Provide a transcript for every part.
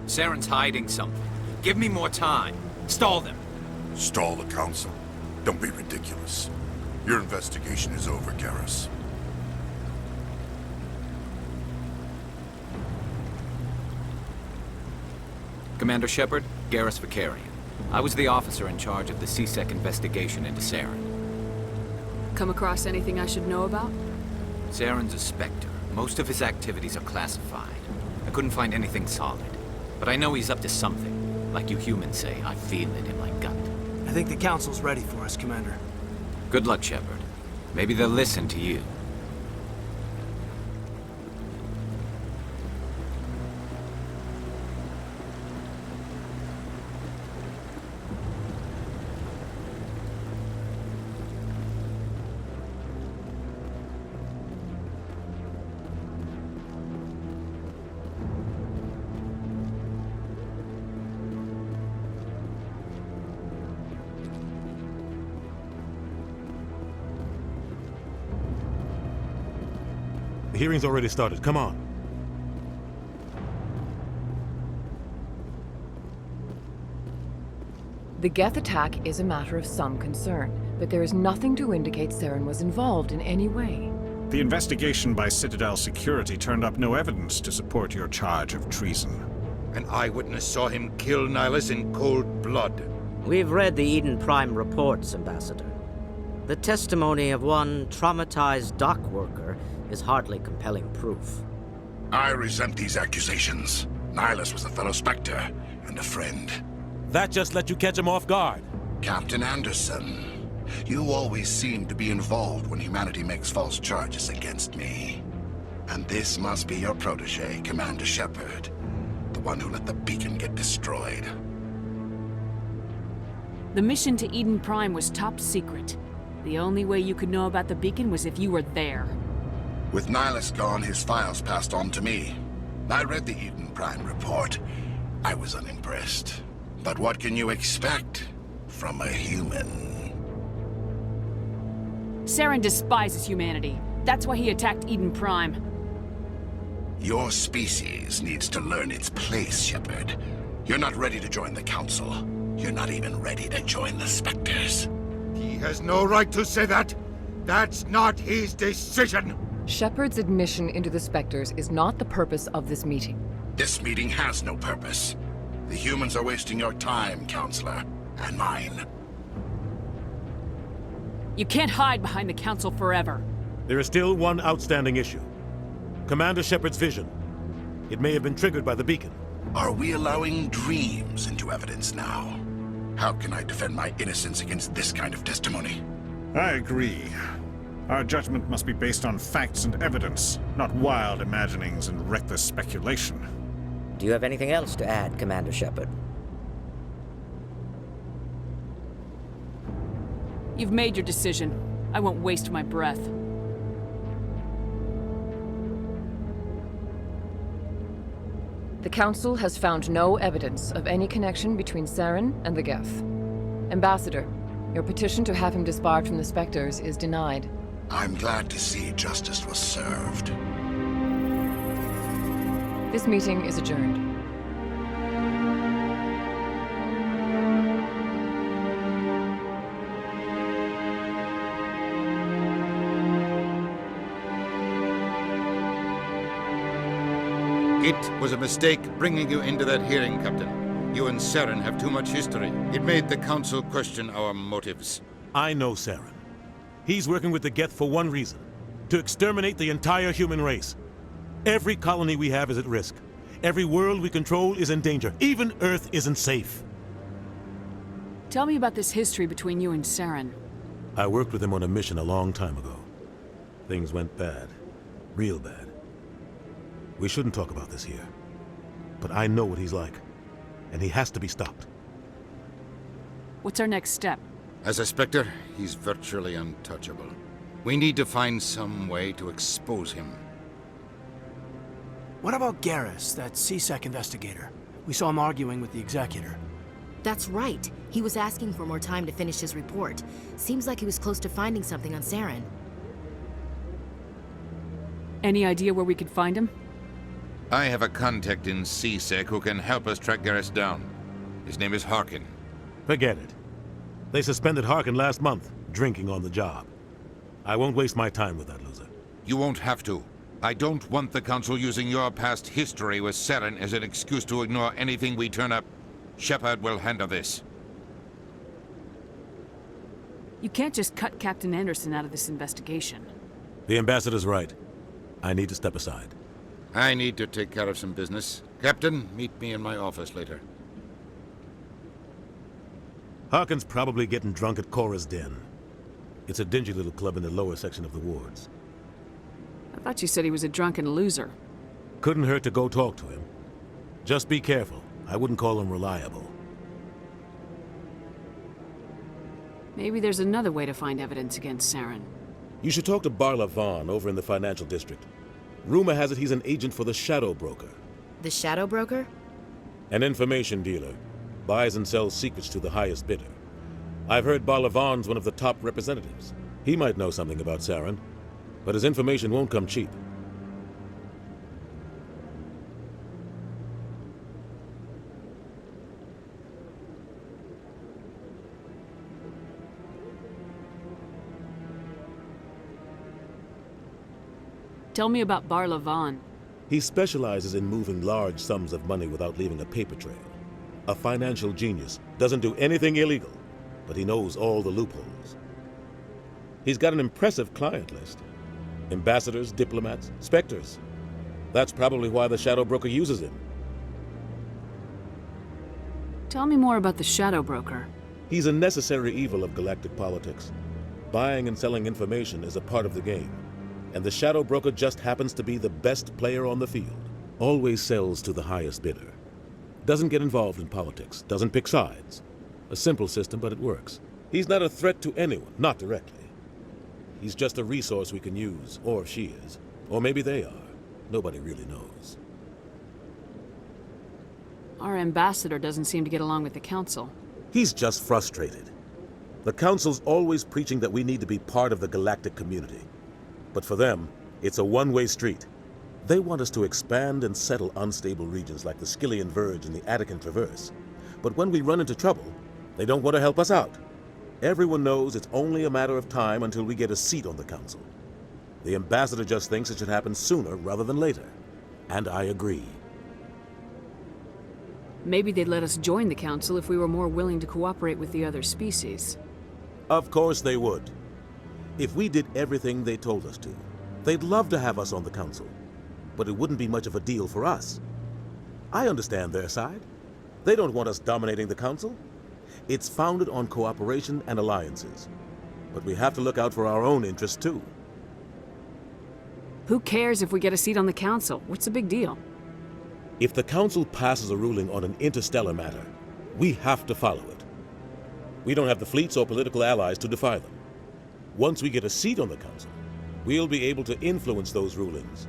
Saren's hiding something. Give me more time. Stall them. Stall the Council? Don't be ridiculous. Your investigation is over, Garrus. Commander Shepard, Garrus Vakarian. I was the officer in charge of the C-Sec investigation into Saren. Come across anything I should know about? Saren's a Spectre. Most of his activities are classified. I couldn't find anything solid. But I know he's up to something. Like you humans say, I feel it in my gut. I think the Council's ready for us, Commander. Good luck, Shepard. Maybe they'll listen to you. The hearing's already started. Come on. The Geth attack is a matter of some concern, but there is nothing to indicate Saren was involved in any way. The investigation by Citadel Security turned up no evidence to support your charge of treason. An eyewitness saw him kill Nihilus in cold blood. We've read the Eden Prime reports, Ambassador. The testimony of one traumatized dock worker is hardly compelling proof. I resent these accusations. Nihilus was a fellow Spectre and a friend. That just let you catch him off guard. Captain Anderson, you always seem to be involved when humanity makes false charges against me. And this must be your protege, Commander Shepard. The one who let the beacon get destroyed. The mission to Eden Prime was top secret. The only way you could know about the beacon was if you were there. With Nihilus gone, his files passed on to me. I read the Eden Prime report. I was unimpressed. But what can you expect from a human? Saren despises humanity. That's why he attacked Eden Prime. Your species needs to learn its place, Shepard. You're not ready to join the Council. You're not even ready to join the Spectres. He has no right to say that. That's not his decision. Shepard's admission into the Spectres is not the purpose of this meeting. This meeting has no purpose. The humans are wasting your time, Counselor, and mine. You can't hide behind the Council forever. There is still one outstanding issue. Commander Shepard's vision. It may have been triggered by the beacon. Are we allowing dreams into evidence now? How can I defend my innocence against this kind of testimony? I agree. Our judgment must be based on facts and evidence, not wild imaginings and reckless speculation. Do you have anything else to add, Commander Shepard? You've made your decision. I won't waste my breath. The Council has found no evidence of any connection between Saren and the Geth. Ambassador, your petition to have him disbarred from the Spectres is denied. I'm glad to see justice was served. This meeting is adjourned. It was a mistake bringing you into that hearing, Captain. You and Saren have too much history. It made the Council question our motives. I know Saren. He's working with the Geth for one reason. To exterminate the entire human race. Every colony we have is at risk. Every world we control is in danger. Even Earth isn't safe. Tell me about this history between you and Saren. I worked with him on a mission a long time ago. Things went bad. Real bad. We shouldn't talk about this here. But I know what he's like. And he has to be stopped. What's our next step? As a Spectre, he's virtually untouchable. We need to find some way to expose him. What about Garrus, that C-Sec investigator? We saw him arguing with the Executor. That's right. He was asking for more time to finish his report. Seems like he was close to finding something on Saren. Any idea where we could find him? I have a contact in CSEC who can help us track Garrus down. His name is Harkin. Forget it. They suspended Harkin last month, drinking on the job. I won't waste my time with that loser. You won't have to. I don't want the Council using your past history with Saren as an excuse to ignore anything we turn up. Shepard will handle this. You can't just cut Captain Anderson out of this investigation. The ambassador's right. I need to step aside. I need to take care of some business. Captain, meet me in my office later. Harkin's probably getting drunk at Cora's Den. It's a dingy little club in the lower section of the wards. I thought you said he was a drunken loser. Couldn't hurt to go talk to him. Just be careful. I wouldn't call him reliable. Maybe there's another way to find evidence against Saren. You should talk to Barla Vaughn over in the financial district. Rumor has it he's an agent for the Shadow Broker. The Shadow Broker? An information dealer. Buys and sells secrets to the highest bidder. I've heard Barla Vaughn's one of the top representatives. He might know something about Saren, but his information won't come cheap. Tell me about Barla Vaughn. He specializes in moving large sums of money without leaving a paper trail. A financial genius, doesn't do anything illegal, but he knows all the loopholes. He's got an impressive client list. Ambassadors, diplomats, specters. That's probably why the Shadow Broker uses him. Tell me more about the Shadow Broker. He's a necessary evil of galactic politics. Buying and selling information is a part of the game. And the Shadow Broker just happens to be the best player on the field. Always sells to the highest bidder. Doesn't get involved in politics, doesn't pick sides. A simple system, but it works. He's not a threat to anyone, not directly. He's just a resource we can use, or she is. Or maybe they are. Nobody really knows. Our ambassador doesn't seem to get along with the Council. He's just frustrated. The Council's always preaching that we need to be part of the galactic community. But for them, it's a one-way street. They want us to expand and settle unstable regions like the Skillian Verge and the Attican Traverse. But when we run into trouble, they don't want to help us out. Everyone knows it's only a matter of time until we get a seat on the Council. The ambassador just thinks it should happen sooner rather than later. And I agree. Maybe they'd let us join the Council if we were more willing to cooperate with the other species. Of course they would. If we did everything they told us to, they'd love to have us on the Council. But it wouldn't be much of a deal for us. I understand their side. They don't want us dominating the Council. It's founded on cooperation and alliances. But we have to look out for our own interests too. Who cares if we get a seat on the Council? What's the big deal? If the Council passes a ruling on an interstellar matter, we have to follow it. We don't have the fleets or political allies to defy them. Once we get a seat on the Council, we'll be able to influence those rulings.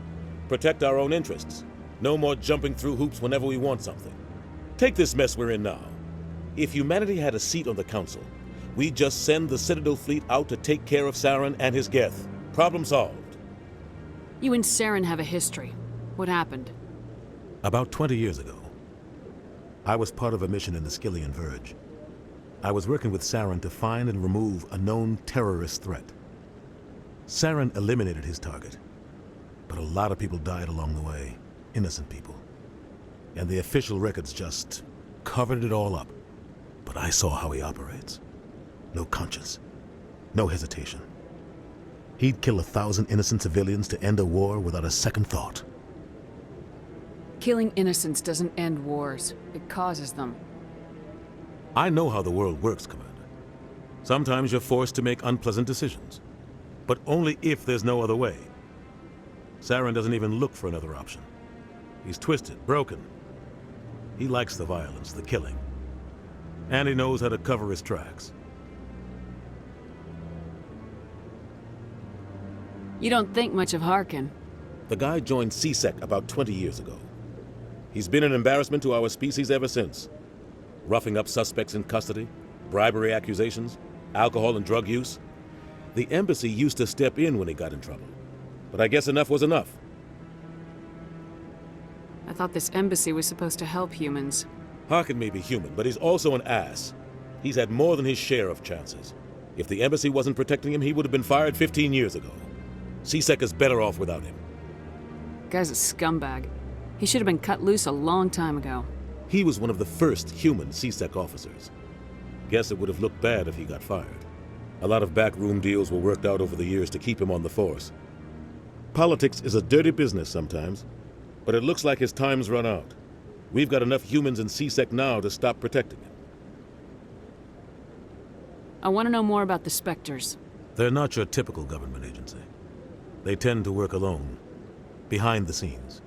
Protect our own interests. No more jumping through hoops whenever we want something. Take this mess we're in now. If humanity had a seat on the Council, we'd just send the Citadel fleet out to take care of Saren and his Geth. Problem solved. You and Saren have a history. What happened? About 20 years ago, I was part of a mission in the Skillian Verge. I was working with Saren to find and remove a known terrorist threat. Saren eliminated his target, but a lot of people died along the way, innocent people. And the official records just covered it all up. But I saw how he operates. No conscience, no hesitation. He'd kill 1,000 innocent civilians to end a war without a second thought. Killing innocents doesn't end wars. It causes them. I know how the world works, Commander. Sometimes you're forced to make unpleasant decisions, but only if there's no other way. Saren doesn't even look for another option. He's twisted, broken. He likes the violence, the killing. And he knows how to cover his tracks. You don't think much of Harkin. The guy joined CSEC about 20 years ago. He's been an embarrassment to our species ever since. Roughing up suspects in custody, bribery accusations, alcohol and drug use. The embassy used to step in when he got in trouble. But I guess enough was enough. thought this embassy was supposed to help humans. Harkin may be human, but he's also an ass. He's had more than his share of chances. If the embassy wasn't protecting him, he would have been fired 15 years ago. C-Sec is better off without him. Guy's a scumbag. He should have been cut loose a long time ago. He was one of the first human C-Sec officers. Guess it would have looked bad if he got fired. A lot of backroom deals were worked out over the years to keep him on the force. Politics is a dirty business sometimes, but it looks like his time's run out. We've got enough humans in C-Sec now to stop protecting him. I want to know more about the Spectres. They're not your typical government agency. They tend to work alone, behind the scenes.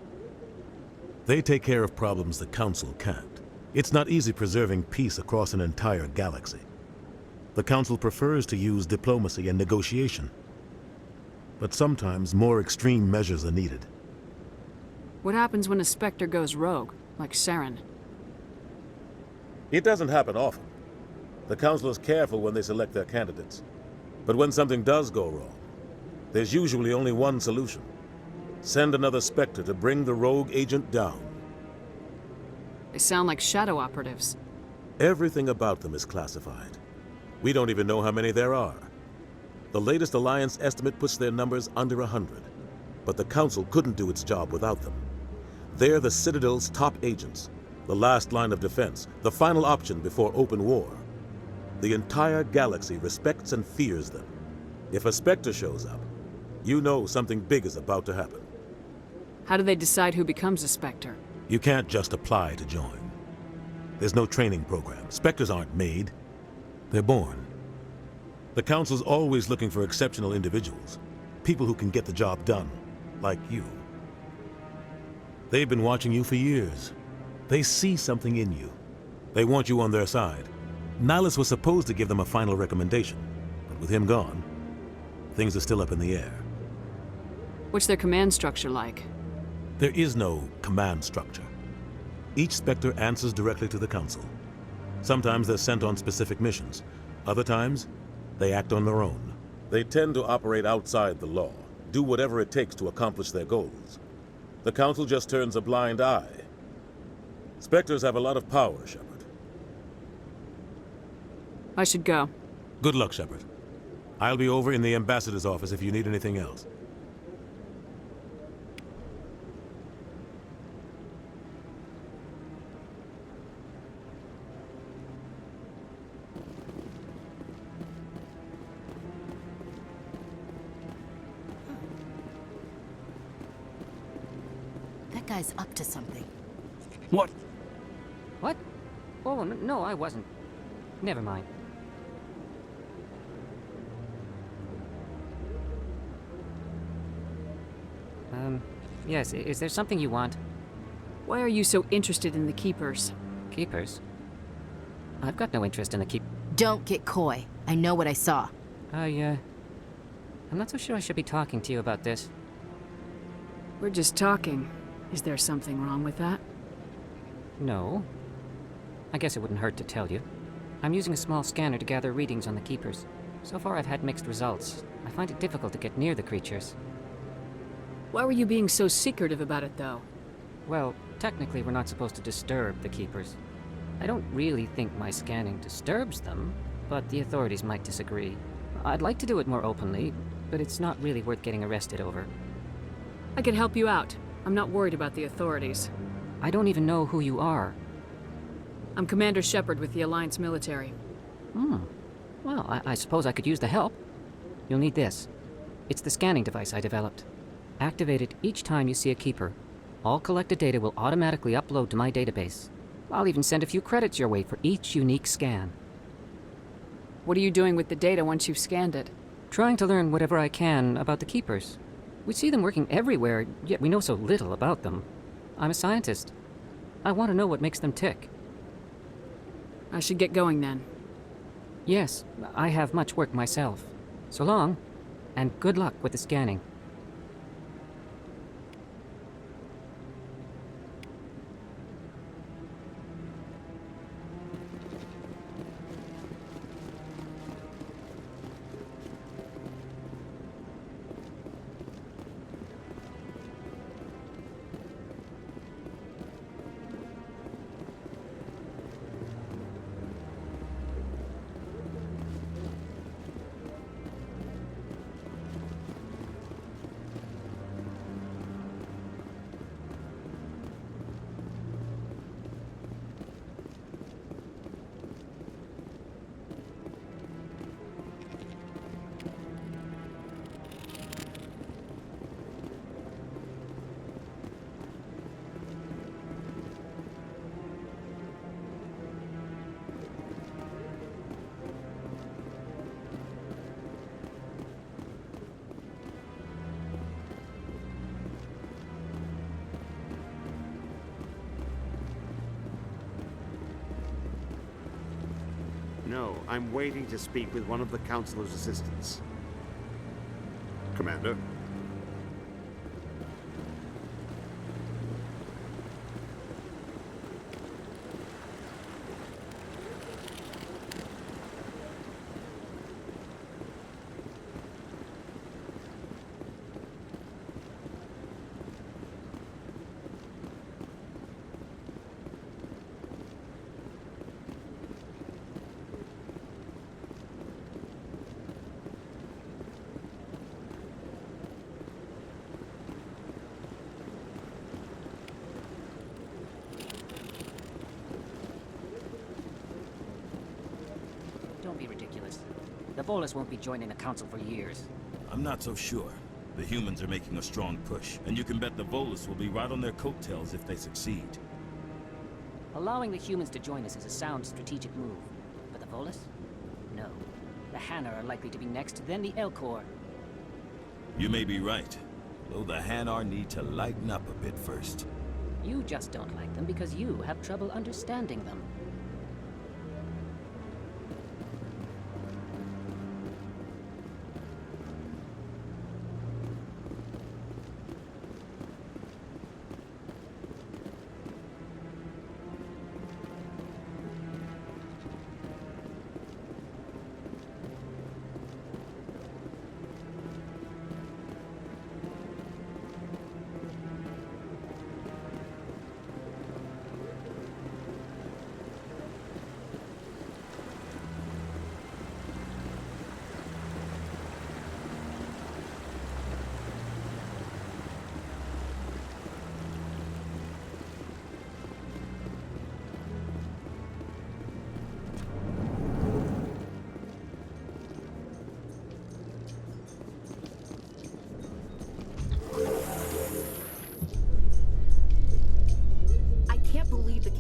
They take care of problems the Council can't. It's not easy preserving peace across an entire galaxy. The Council prefers to use diplomacy and negotiation. But sometimes more extreme measures are needed. What happens when a Spectre goes rogue, like Saren? It doesn't happen often. The Council is careful when they select their candidates. But when something does go wrong, there's usually only one solution. Send another Spectre to bring the rogue agent down. They sound like shadow operatives. Everything about them is classified. We don't even know how many there are. The latest Alliance estimate puts their numbers under 100. But the Council couldn't do its job without them. They're the Citadel's top agents, the last line of defense, the final option before open war. The entire galaxy respects and fears them. If a Spectre shows up, you know something big is about to happen. How do they decide who becomes a Spectre? You can't just apply to join. There's no training program. Spectres aren't made. They're born. The Council's always looking for exceptional individuals. People who can get the job done, like you. They've been watching you for years. They see something in you. They want you on their side. Nihilus was supposed to give them a final recommendation, but with him gone, things are still up in the air. What's their command structure like? There is no command structure. Each Spectre answers directly to the Council. Sometimes they're sent on specific missions. Other times, they act on their own. They tend to operate outside the law, do whatever it takes to accomplish their goals. The Council just turns a blind eye. Spectres have a lot of power, Shepard. I should go. Good luck, Shepard. I'll be over in the Ambassador's office if you need anything else. That guy's up to something. What? What? Oh, no, I wasn't. Never mind. Yes, is there something you want? Why are you so interested in the Keepers? Keepers? I've got no interest in the Don't get coy. I know what I saw. I'm not so sure I should be talking to you about this. We're just talking. Is there something wrong with that? No. I guess it wouldn't hurt to tell you. I'm using a small scanner to gather readings on the Keepers. So far I've had mixed results. I find it difficult to get near the creatures. Why were you being so secretive about it, though? Well, technically we're not supposed to disturb the Keepers. I don't really think my scanning disturbs them, but the authorities might disagree. I'd like to do it more openly, but it's not really worth getting arrested over. I could help you out. I'm not worried about the authorities. I don't even know who you are. I'm Commander Shepard with the Alliance military. Well, I suppose I could use the help. You'll need this. It's the scanning device I developed. Activate it each time you see a Keeper. All collected data will automatically upload to my database. I'll even send a few credits your way for each unique scan. What are you doing with the data once you've scanned it? Trying to learn whatever I can about the Keepers. We see them working everywhere, yet we know so little about them. I'm a scientist. I want to know what makes them tick. I should get going then. Yes, I have much work myself. So long, and good luck with the scanning. No, I'm waiting to speak with one of the Councilor's assistants. Commander? Don't be ridiculous. The Volus won't be joining the Council for years. I'm not so sure. The humans are making a strong push, and you can bet the Volus will be right on their coattails if they succeed. Allowing the humans to join us is a sound strategic move. But the Volus? No. The Hanar are likely to be next, then the Elcor. You may be right, though the Hanar need to lighten up a bit first. You just don't like them because you have trouble understanding them.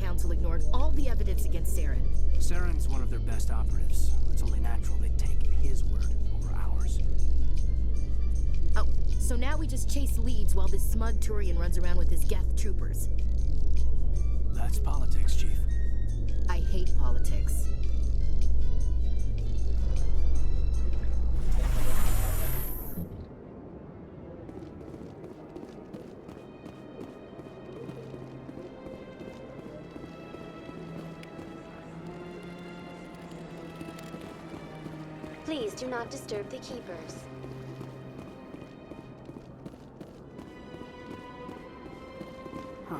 Council ignored all the evidence against Saren. Saren's one of their best operatives. It's only natural they'd take his word over ours. Oh, so now we just chase leads while this smug Turian runs around with his Geth troopers. That's politics, Chief. I hate politics. Please do not disturb the keepers. Huh.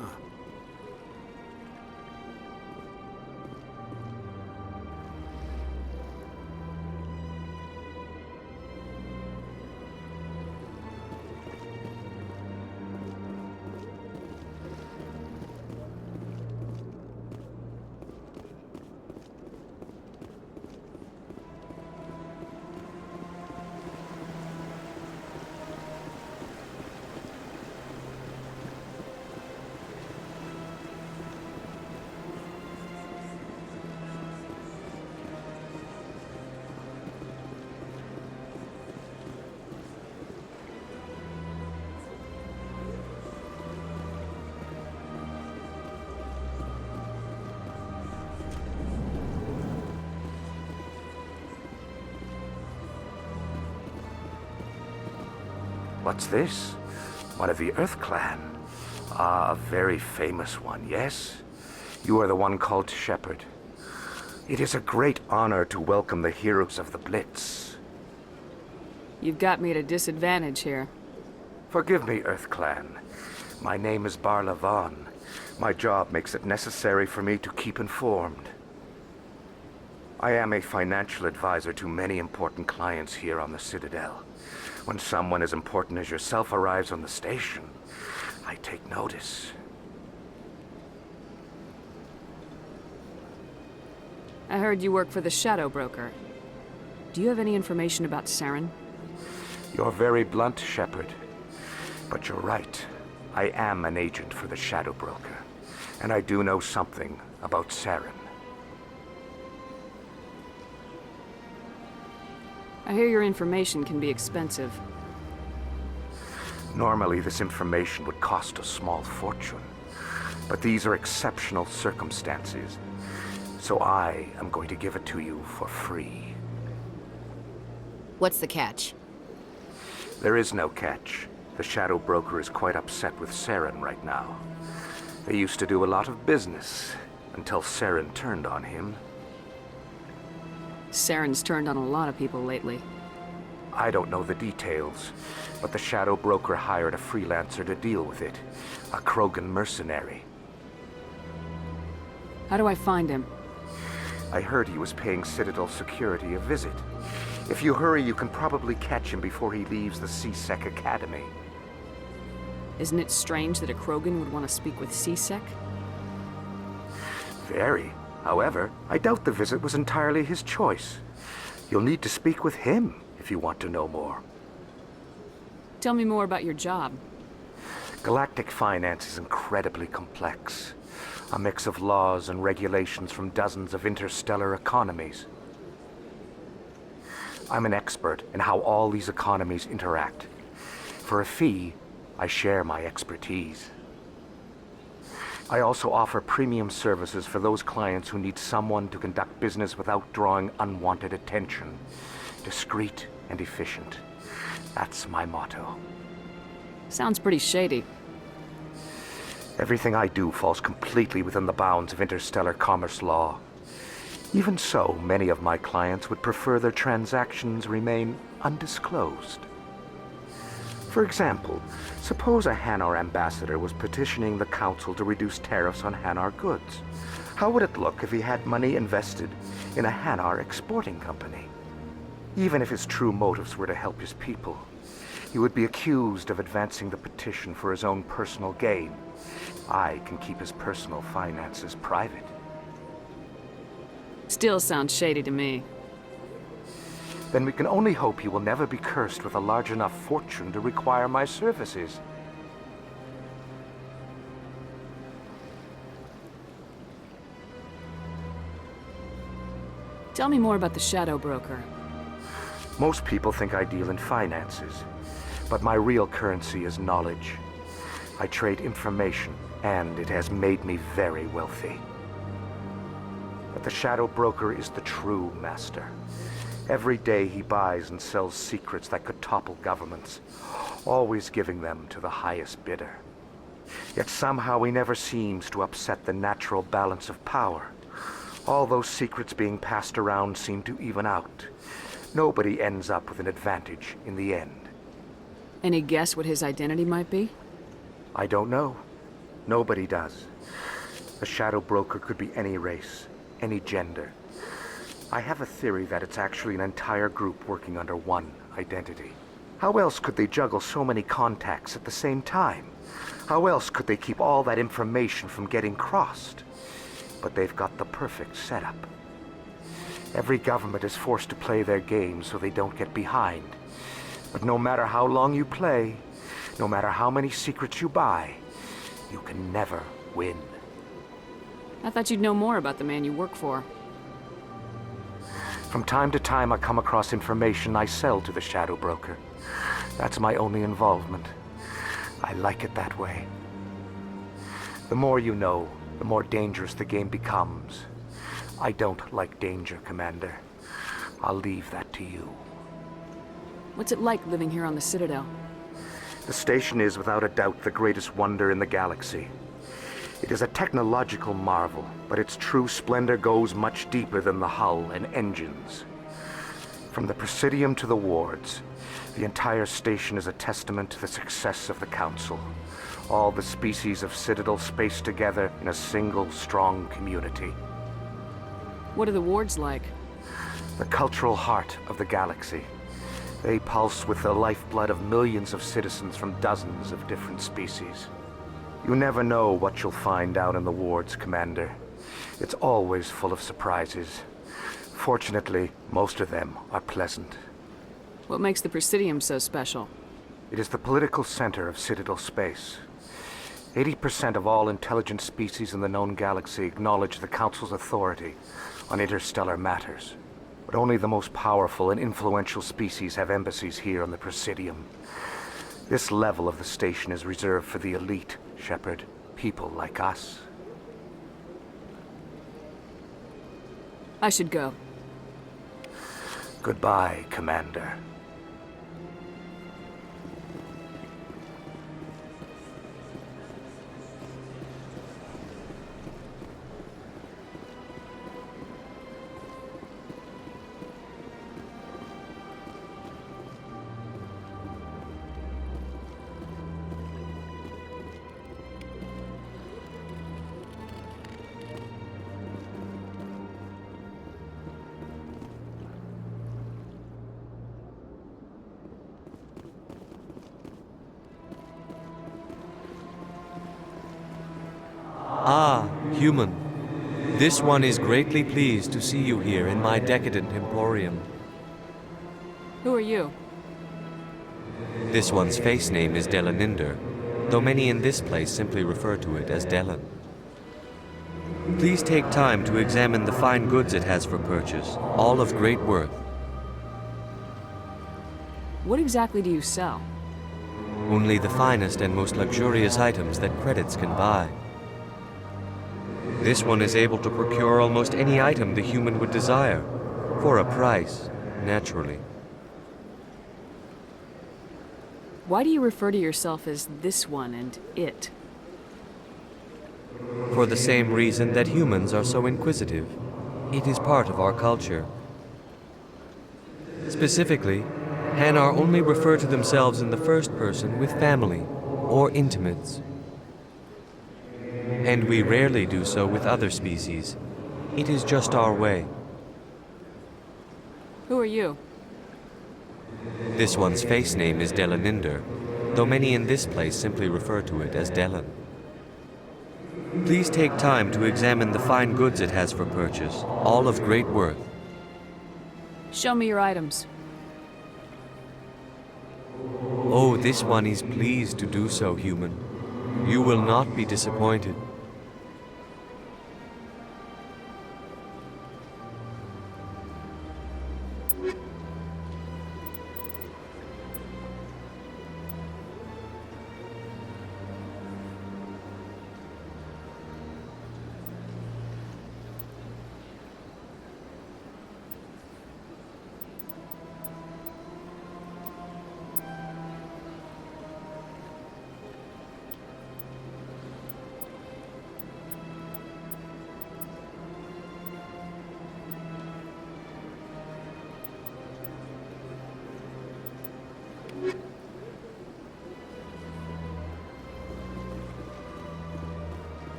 What's this? One of the Earth Clan. Ah, a very famous one, yes? You are the one called Shepard. It is a great honor to welcome the heroes of the Blitz. You've got me at a disadvantage here. Forgive me, Earth Clan. My name is Barla Vaughn. My job makes it necessary for me to keep informed. I am a financial advisor to many important clients here on the Citadel. When someone as important as yourself arrives on the station, I take notice. I heard you work for the Shadow Broker. Do you have any information about Saren? You're very blunt, Shepard. But you're right. I am an agent for the Shadow Broker. And I do know something about Saren. I hear your information can be expensive. Normally, this information would cost a small fortune. But these are exceptional circumstances. So I am going to give it to you for free. What's the catch? There is no catch. The Shadow Broker is quite upset with Saren right now. They used to do a lot of business, until Saren turned on him. Saren's turned on a lot of people lately. I don't know the details, but the Shadow Broker hired a freelancer to deal with it. A Krogan mercenary. How do I find him? I heard he was paying Citadel Security a visit. If you hurry, you can probably catch him before he leaves the C-Sec Academy. Isn't it strange that a Krogan would want to speak with C-Sec? Very. However, I doubt the visit was entirely his choice. You'll need to speak with him if you want to know more. Tell me more about your job. Galactic finance is incredibly complex. A mix of laws and regulations from dozens of interstellar economies. I'm an expert in how all these economies interact. For a fee, I share my expertise. I also offer premium services for those clients who need someone to conduct business without drawing unwanted attention. Discreet and efficient. That's my motto. Sounds pretty shady. Everything I do falls completely within the bounds of interstellar commerce law. Even so, many of my clients would prefer their transactions remain undisclosed. For example, suppose a Hanar ambassador was petitioning the Council to reduce tariffs on Hanar goods. How would it look if he had money invested in a Hanar exporting company? Even if his true motives were to help his people, he would be accused of advancing the petition for his own personal gain. I can keep his personal finances private. Still sounds shady to me. Then we can only hope he will never be cursed with a large enough fortune to require my services. Tell me more about the Shadow Broker. Most people think I deal in finances, but my real currency is knowledge. I trade information, and it has made me very wealthy. But the Shadow Broker is the true master. Every day he buys and sells secrets that could topple governments, always giving them to the highest bidder. Yet somehow he never seems to upset the natural balance of power. All those secrets being passed around seem to even out. Nobody ends up with an advantage in the end. Any guess what his identity might be? I don't know. Nobody does. The Shadow Broker could be any race, any gender. I have a theory that it's actually an entire group working under one identity. How else could they juggle so many contacts at the same time? How else could they keep all that information from getting crossed? But they've got the perfect setup. Every government is forced to play their game so they don't get behind. But no matter how long you play, no matter how many secrets you buy, you can never win. I thought you'd know more about the man you work for. From time to time, I come across information I sell to the Shadow Broker. That's my only involvement. I like it that way. The more you know, the more dangerous the game becomes. I don't like danger, Commander. I'll leave that to you. What's it like living here on the Citadel? The station is without a doubt the greatest wonder in the galaxy. It is a technological marvel, but its true splendor goes much deeper than the hull and engines. From the Presidium to the wards, the entire station is a testament to the success of the Council. All the species of Citadel spaced together in a single, strong community. What are the wards like? The cultural heart of the galaxy. They pulse with the lifeblood of millions of citizens from dozens of different species. You never know what you'll find out in the wards, Commander. It's always full of surprises. Fortunately, most of them are pleasant. What makes the Presidium so special? It is the political center of Citadel space. 80% of all intelligent species in the known galaxy acknowledge the Council's authority on interstellar matters. But only the most powerful and influential species have embassies here on the Presidium. This level of the station is reserved for the elite, Shepard. People like us. I should go. Goodbye, Commander. Ah, human. This one is greatly pleased to see you here in my decadent emporium. Who are you? This one's face name is Delaninder, though many in this place simply refer to it as Delan. Please take time to examine the fine goods it has for purchase, all of great worth. What exactly do you sell? Only the finest and most luxurious items that credits can buy. This one is able to procure almost any item the human would desire, for a price, naturally. Why do you refer to yourself as this one and it? For the same reason that humans are so inquisitive. It is part of our culture. Specifically, Hanar only refer to themselves in the first person with family or intimates. And we rarely do so with other species. It is just our way. Who are you? This one's face name is Delaninder, though many in this place simply refer to it as Delan. Please take time to examine the fine goods it has for purchase, all of great worth. Show me your items. Oh, this one is pleased to do so, human. You will not be disappointed.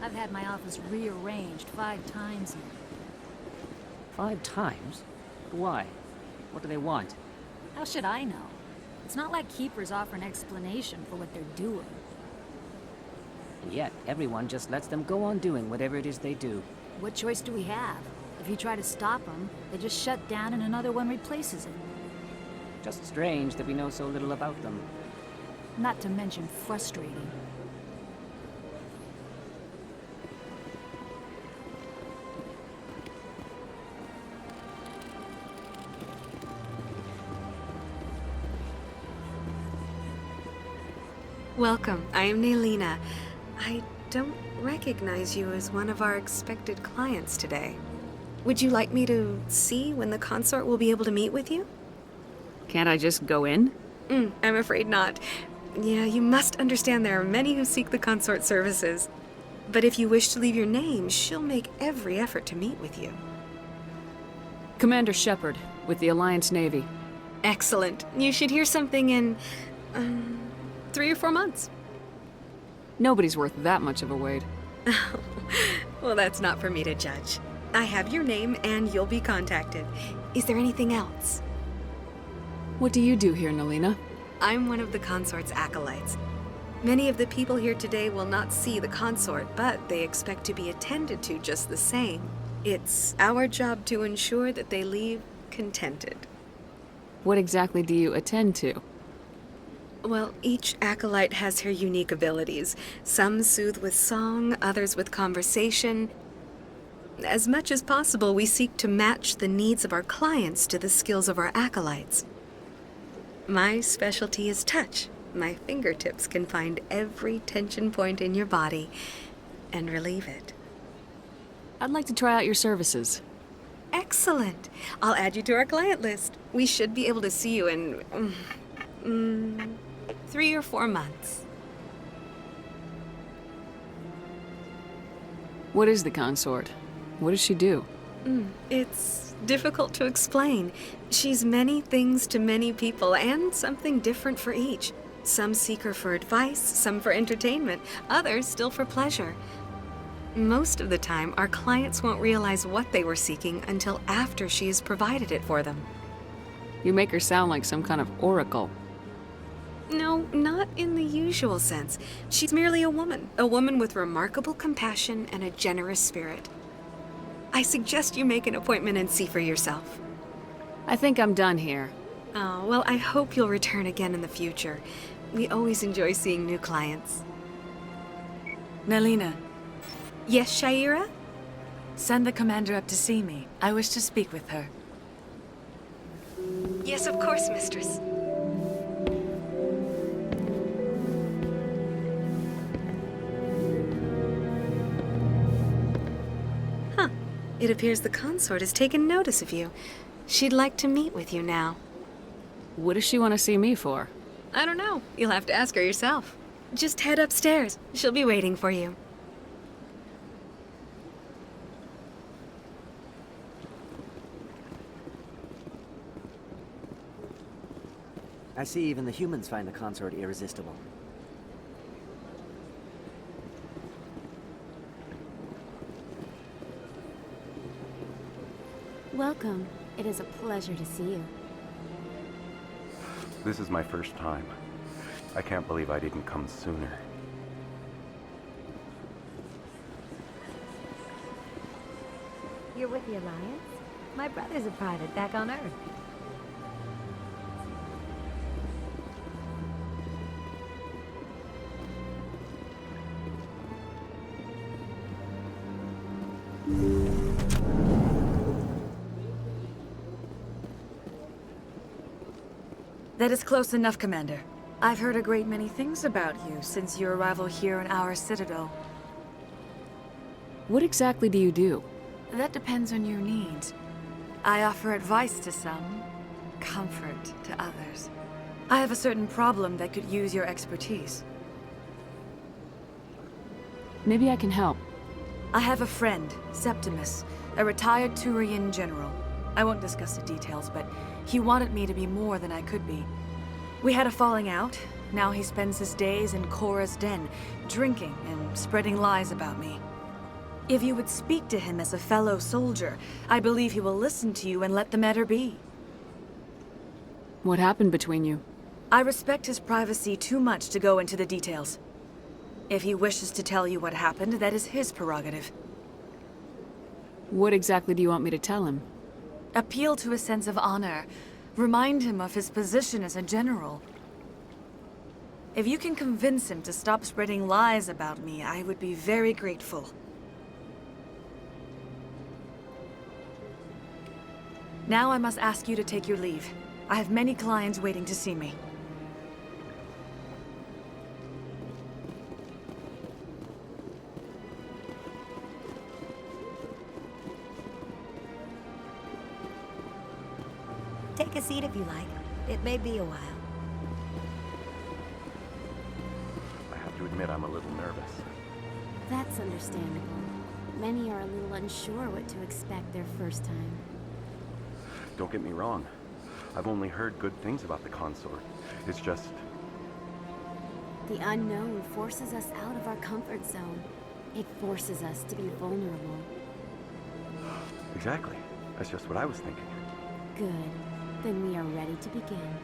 I've had my office rearranged 5 times now. 5 times? Why? What do they want? How should I know? It's not like Keepers offer an explanation for what they're doing. And yet, everyone just lets them go on doing whatever it is they do. What choice do we have? If you try to stop them, they just shut down and another one replaces it. Just strange that we know so little about them. Not to mention frustrating. Welcome, I am Nelina. I don't recognize you as one of our expected clients today. Would you like me to see when the consort will be able to meet with you? Can't I just go in? I'm afraid not. Yeah, you must understand there are many who seek the consort services. But if you wish to leave your name, she'll make every effort to meet with you. Commander Shepard, with the Alliance Navy. Excellent. You should hear something in, 3 or 4 months. Nobody's worth that much of a wait. Well, that's not for me to judge. I have your name and you'll be contacted. Is there anything else? What do you do here, Nelina? I'm one of the consort's acolytes. Many of the people here today will not see the consort, but they expect to be attended to just the same. It's our job to ensure that they leave contented. What exactly do you attend to? Well, each acolyte has her unique abilities. Some soothe with song, others with conversation. As much as possible, we seek to match the needs of our clients to the skills of our acolytes. My specialty is touch. My fingertips can find every tension point in your body and relieve it. I'd like to try out your services. Excellent. I'll add you to our client list. We should be able to see you in 3 or 4 months. What is the consort? What does she do? It's difficult to explain. She's many things to many people, and something different for each. Some seek her for advice, some for entertainment, others still for pleasure. Most of the time, our clients won't realize what they were seeking until after she has provided it for them. You make her sound like some kind of oracle. No, not in the usual sense. She's merely a woman with remarkable compassion and a generous spirit. I suggest you make an appointment and see for yourself. I think I'm done here. Oh, well, I hope you'll return again in the future. We always enjoy seeing new clients. Nelina. Yes, Shaira? Send the commander up to see me. I wish to speak with her. Yes, of course, mistress. Huh. It appears the consort has taken notice of you. She'd like to meet with you now. What does she want to see me for? I don't know. You'll have to ask her yourself. Just head upstairs. She'll be waiting for you. I see even the humans find the consort irresistible. Welcome. It is a pleasure to see you. This is my first time. I can't believe I didn't come sooner. You're with the Alliance? My brother's a private back on Earth. That is close enough, Commander. I've heard a great many things about you since your arrival here in our citadel. What exactly do you do? That depends on your needs. I offer advice to some, comfort to others. I have a certain problem that could use your expertise. Maybe I can help. I have a friend, Septimus, a retired Turian general. I won't discuss the details, but he wanted me to be more than I could be. We had a falling out. Now he spends his days in Korra's den, drinking and spreading lies about me. If you would speak to him as a fellow soldier, I believe he will listen to you and let the matter be. What happened between you? I respect his privacy too much to go into the details. If he wishes to tell you what happened, that is his prerogative. What exactly do you want me to tell him? Appeal to his sense of honor. Remind him of his position as a general. If you can convince him to stop spreading lies about me, I would be very grateful. Now I must ask you to take your leave. I have many clients waiting to see me. Take a seat if you like. It may be a while. I have to admit I'm a little nervous. That's understandable. Many are a little unsure what to expect their first time. Don't get me wrong. I've only heard good things about the consort. It's just... The unknown forces us out of our comfort zone. It forces us to be vulnerable. Exactly. That's just what I was thinking. Good. Then we are ready to begin.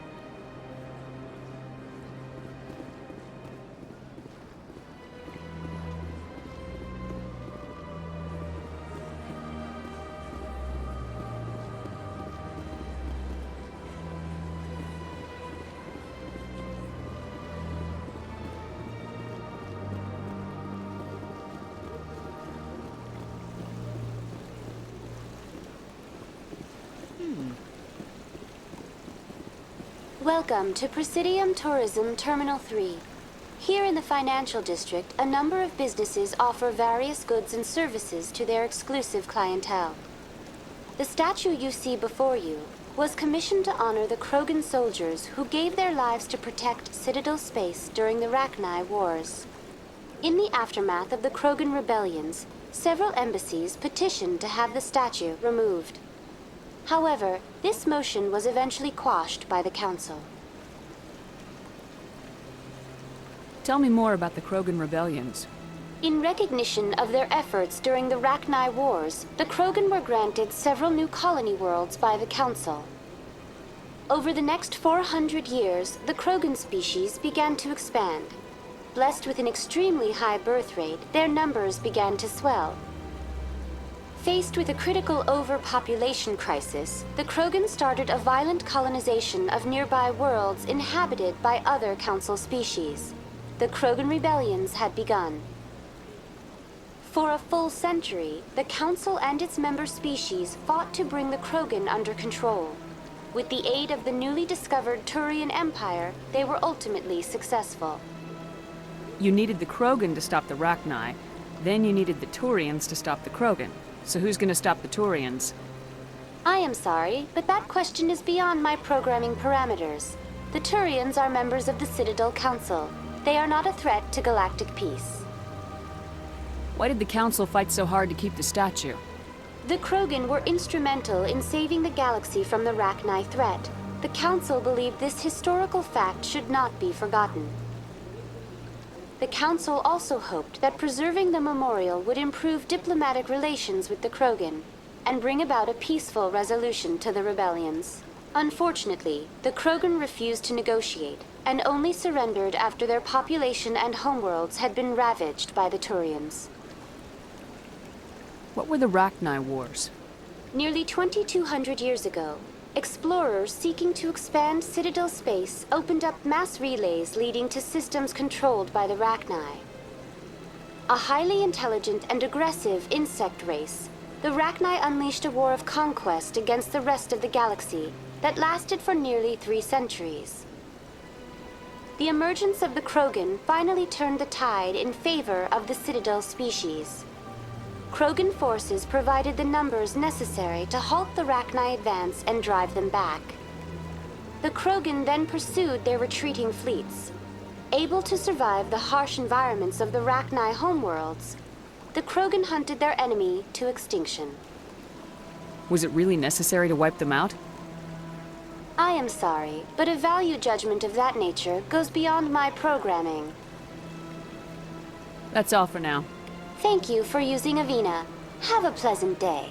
Welcome to Presidium Tourism Terminal 3. Here in the financial district, a number of businesses offer various goods and services to their exclusive clientele. The statue you see before you was commissioned to honor the Krogan soldiers who gave their lives to protect Citadel space during the Rachni Wars. In the aftermath of the Krogan rebellions, several embassies petitioned to have the statue removed. However, this motion was eventually quashed by the Council. Tell me more about the Krogan rebellions. In recognition of their efforts during the Rachni Wars, the Krogan were granted several new colony worlds by the Council. Over the next 400 years, the Krogan species began to expand. Blessed with an extremely high birth rate, their numbers began to swell. Faced with a critical overpopulation crisis, the Krogan started a violent colonization of nearby worlds inhabited by other Council species. The Krogan rebellions had begun. For a full century, the Council and its member species fought to bring the Krogan under control. With the aid of the newly discovered Turian Empire, they were ultimately successful. You needed the Krogan to stop the Rachni, then you needed the Turians to stop the Krogan. So who's gonna stop the Turians? I am sorry, but that question is beyond my programming parameters. The Turians are members of the Citadel Council. They are not a threat to galactic peace. Why did the Council fight so hard to keep the statue? The Krogan were instrumental in saving the galaxy from the Rachni threat. The Council believed this historical fact should not be forgotten. The Council also hoped that preserving the memorial would improve diplomatic relations with the Krogan and bring about a peaceful resolution to the rebellions. Unfortunately, the Krogan refused to negotiate and only surrendered after their population and homeworlds had been ravaged by the Turians. What were the Rachni Wars? Nearly 2,200 years ago, explorers seeking to expand Citadel space opened up mass relays leading to systems controlled by the Rachni. A highly intelligent and aggressive insect race, the Rachni unleashed a war of conquest against the rest of the galaxy that lasted for nearly 3 centuries. The emergence of the Krogan finally turned the tide in favor of the Citadel species. Krogan forces provided the numbers necessary to halt the Rachni advance and drive them back. The Krogan then pursued their retreating fleets. Able to survive the harsh environments of the Rachni homeworlds, the Krogan hunted their enemy to extinction. Was it really necessary to wipe them out? I am sorry, but a value judgment of that nature goes beyond my programming. That's all for now. Thank you for using Avina. Have a pleasant day.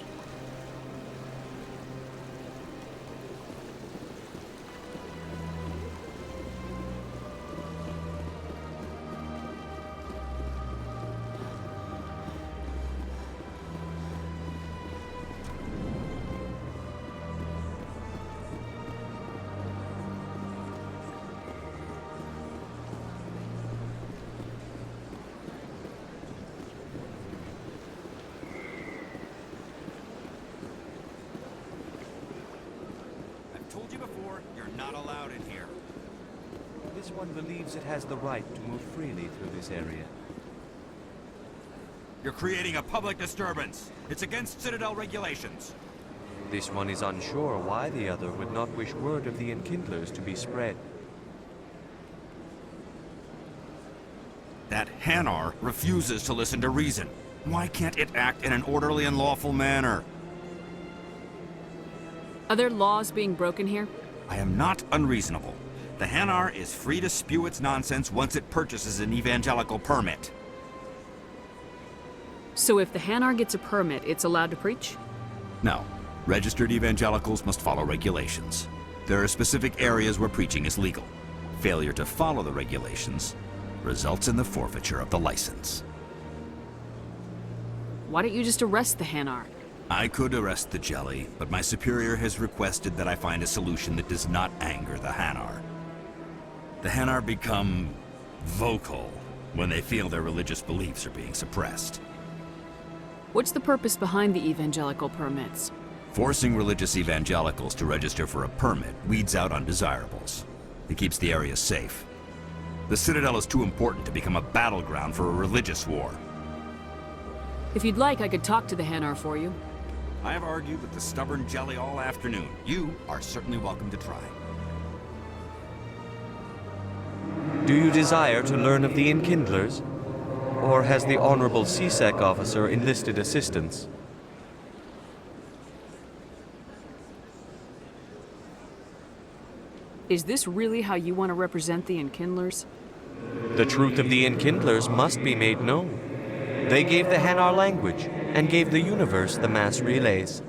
Told you before, you're not allowed in here. This one believes it has the right to move freely through this area. You're creating a public disturbance. It's against Citadel regulations. This one is unsure why the other would not wish word of the Enkindlers to be spread. That Hanar refuses to listen to reason. Why can't it act in an orderly and lawful manner? Are there laws being broken here? I am not unreasonable. The Hanar is free to spew its nonsense once it purchases an evangelical permit. So if the Hanar gets a permit, it's allowed to preach? No. Registered evangelicals must follow regulations. There are specific areas where preaching is legal. Failure to follow the regulations results in the forfeiture of the license. Why don't you just arrest the Hanar? I could arrest the Jelly, but my superior has requested that I find a solution that does not anger the Hanar. The Hanar become vocal when they feel their religious beliefs are being suppressed. What's the purpose behind the evangelical permits? Forcing religious evangelicals to register for a permit weeds out undesirables. It keeps the area safe. The Citadel is too important to become a battleground for a religious war. If you'd like, I could talk to the Hanar for you. I have argued with the stubborn jelly all afternoon. You are certainly welcome to try. Do you desire to learn of the Enkindlers? Or has the Honorable C-Sec officer enlisted assistance? Is this really how you want to represent the Enkindlers? The truth of the Enkindlers must be made known. They gave the Hanar language, and gave the universe the mass relays.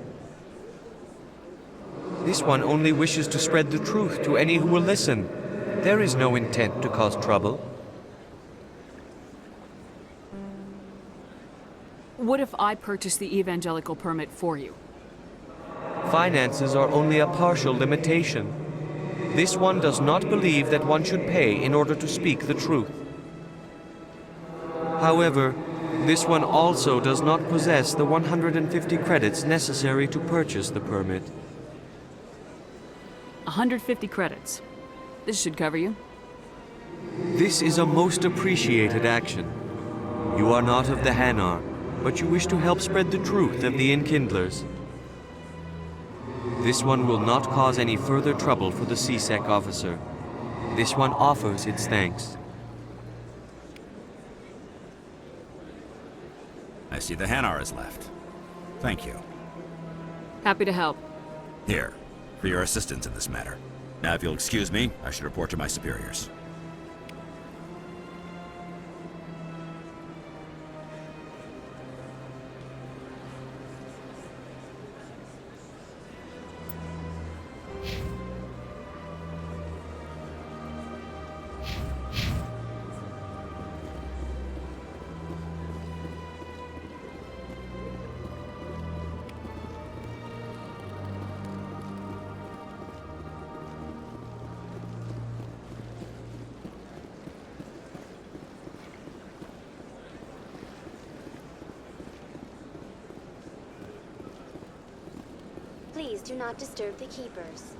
This one only wishes to spread the truth to any who will listen. There is no intent to cause trouble. What if I purchase the evangelical permit for you? Finances are only a partial limitation. This one does not believe that one should pay in order to speak the truth. However, this one also does not possess the 150 credits necessary to purchase the permit. 150 credits. This should cover you. This is a most appreciated action. You are not of the Hanar, but you wish to help spread the truth of the Enkindlers. This one will not cause any further trouble for the C-Sec officer. This one offers its thanks. I see the Hanar is left. Thank you. Happy to help. Here, for your assistance in this matter. Now, if you'll excuse me, I should report to my superiors. Please do not disturb the keepers.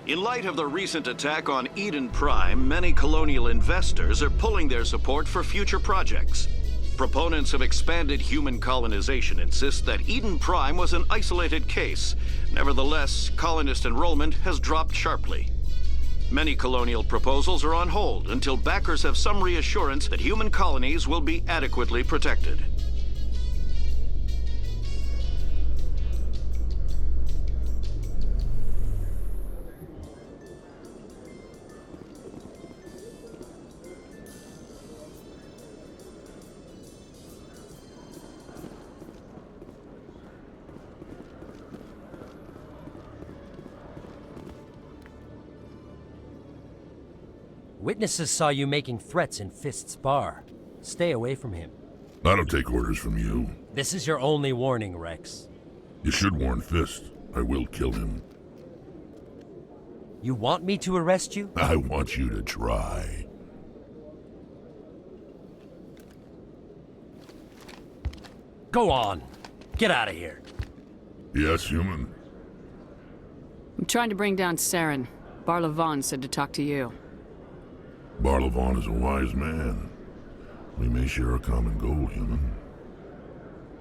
In light of the recent attack on Eden Prime, many colonial investors are pulling their support for future projects. Proponents of expanded human colonization insist that Eden Prime was an isolated case. Nevertheless, colonist enrollment has dropped sharply. Many colonial proposals are on hold until backers have some reassurance that human colonies will be adequately protected. Witnesses saw you making threats in Fist's bar. Stay away from him. I don't take orders from you. This is your only warning, Rex. You should warn Fist. I will kill him. You want me to arrest you? I want you to try. Go on. Get out of here. Yes, human. I'm trying to bring down Saren. Barla said to talk to you. Barla is a wise man. We may share a common goal, human.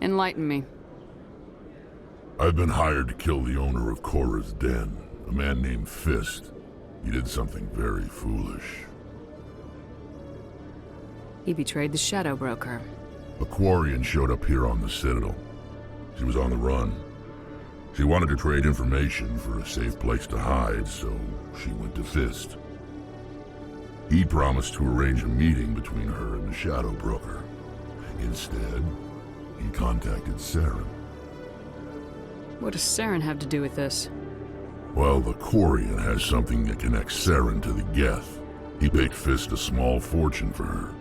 Enlighten me. I've been hired to kill the owner of Korra's Den. A man named Fist. He did something very foolish. He betrayed the Shadow Broker. A Quarian showed up here on the Citadel. She was on the run. She wanted to trade information for a safe place to hide, so she went to Fist. He promised to arrange a meeting between her and the Shadow Broker. Instead, he contacted Saren. What does Saren have to do with this? Well, the Quarian has something that connects Saren to the Geth. He paid Fist a small fortune for her.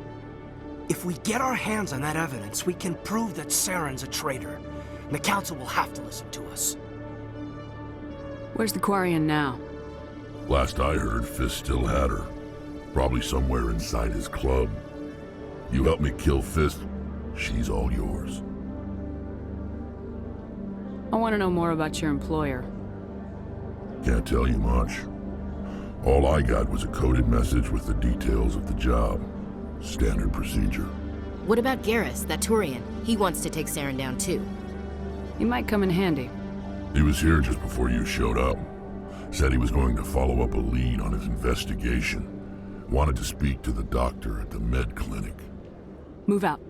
If we get our hands on that evidence, we can prove that Saren's a traitor. And the Council will have to listen to us. Where's the Quarian now? Last I heard, Fist still had her. Probably somewhere inside his club. You help me kill Fist, she's all yours. I want to know more about your employer. Can't tell you much. All I got was a coded message with the details of the job. Standard procedure. What about Garrus, that Turian? He wants to take Saren down too. He might come in handy. He was here just before you showed up. Said he was going to follow up a lead on his investigation. Wanted to speak to the doctor at the med clinic. Move out.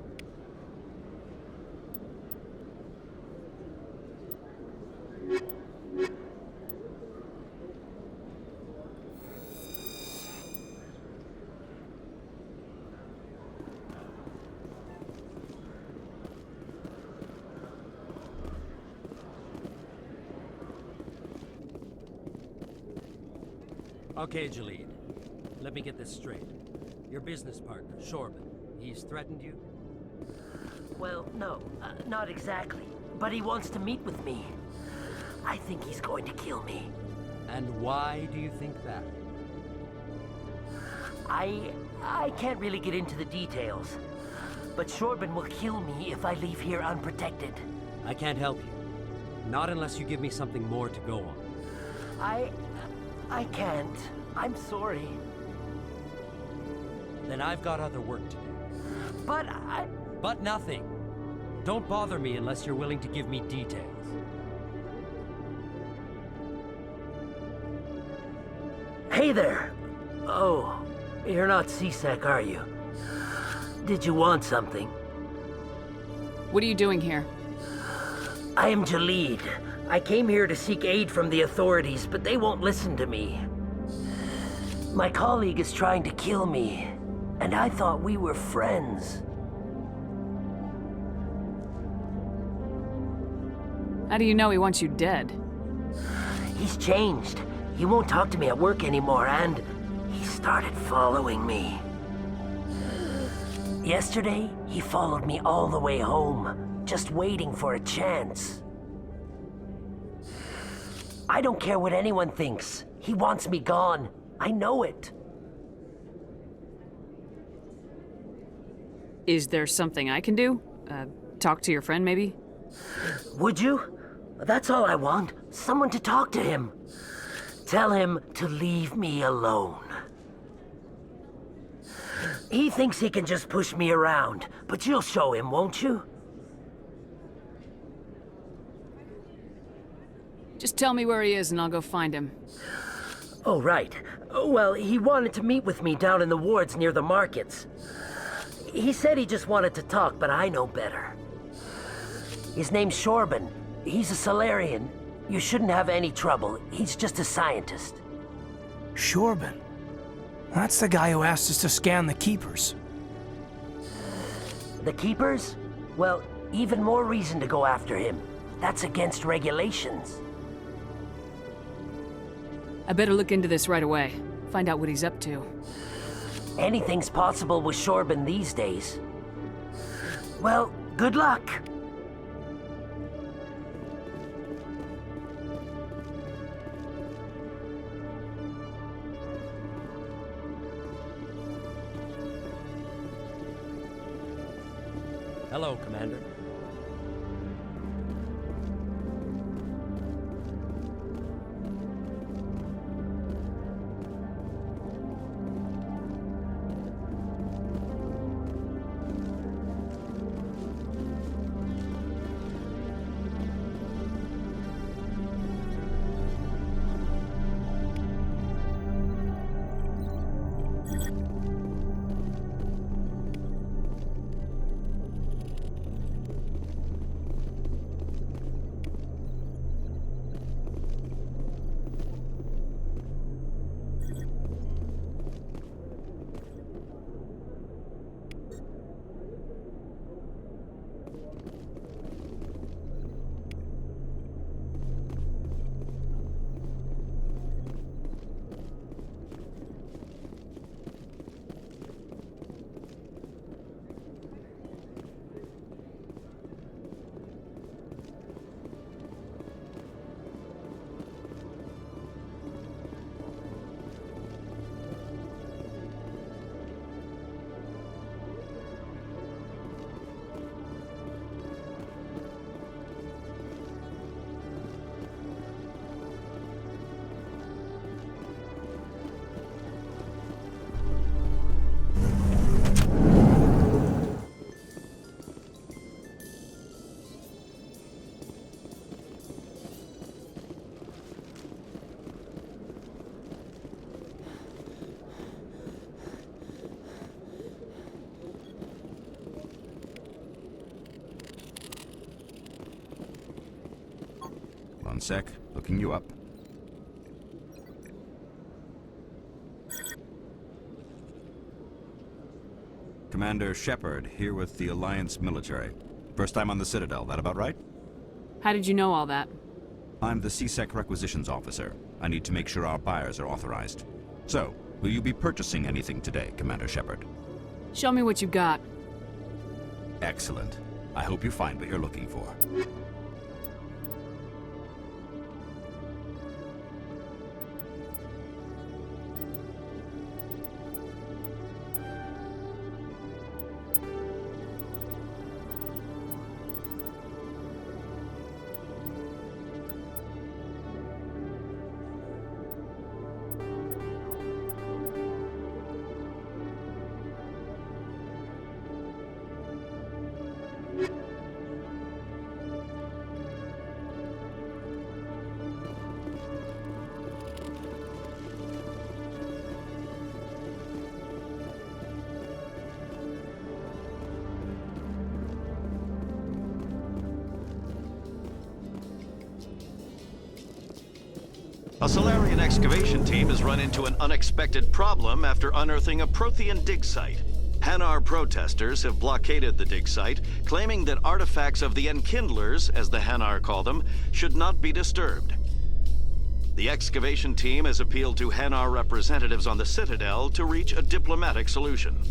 Okay, Jalid. Let me get this straight. Your business partner, Shorban, he's threatened you? Well, no, not exactly. But he wants to meet with me. I think he's going to kill me. And why do you think that? I can't really get into the details. But Shorban will kill me if I leave here unprotected. I can't help you. Not unless you give me something more to go on. I can't. I'm sorry. Then I've got other work to do. But But nothing. Don't bother me unless you're willing to give me details. Hey there! Oh, you're not C-Sec, are you? Did you want something? What are you doing here? I am Jalid. I came here to seek aid from the authorities, but they won't listen to me. My colleague is trying to kill me, and I thought we were friends. How do you know he wants you dead? He's changed. He won't talk to me at work anymore, and he started following me. Yesterday, he followed me all the way home, just waiting for a chance. I don't care what anyone thinks. He wants me gone. I know it. Is there something I can do? Talk to your friend, maybe? Would you? That's all I want. Someone to talk to him. Tell him to leave me alone. He thinks he can just push me around, but you'll show him, won't you? Just tell me where he is and I'll go find him. Oh, right. Well, he wanted to meet with me down in the wards near the markets. He said he just wanted to talk, but I know better. His name's Shorban. He's a Salarian. You shouldn't have any trouble. He's just a scientist. Shorban? That's the guy who asked us to scan the Keepers. The Keepers? Well, even more reason to go after him. That's against regulations. I better look into this right away. Find out what he's up to. Anything's possible with Shorban these days. Well, good luck. Hello, Commander. One sec, looking you up. Commander Shepard, here with the Alliance military. First time on the Citadel, that about right? How did you know all that? I'm the CSEC requisitions officer. I need to make sure our buyers are authorized. So, will you be purchasing anything today, Commander Shepard? Show me what you got. Excellent. I hope you find what you're looking for. A Solarian excavation team has run into an unexpected problem after unearthing a Prothean dig site. Hanar protesters have blockaded the dig site, claiming that artifacts of the Enkindlers, as the Hanar call them, should not be disturbed. The excavation team has appealed to Hanar representatives on the Citadel to reach a diplomatic solution.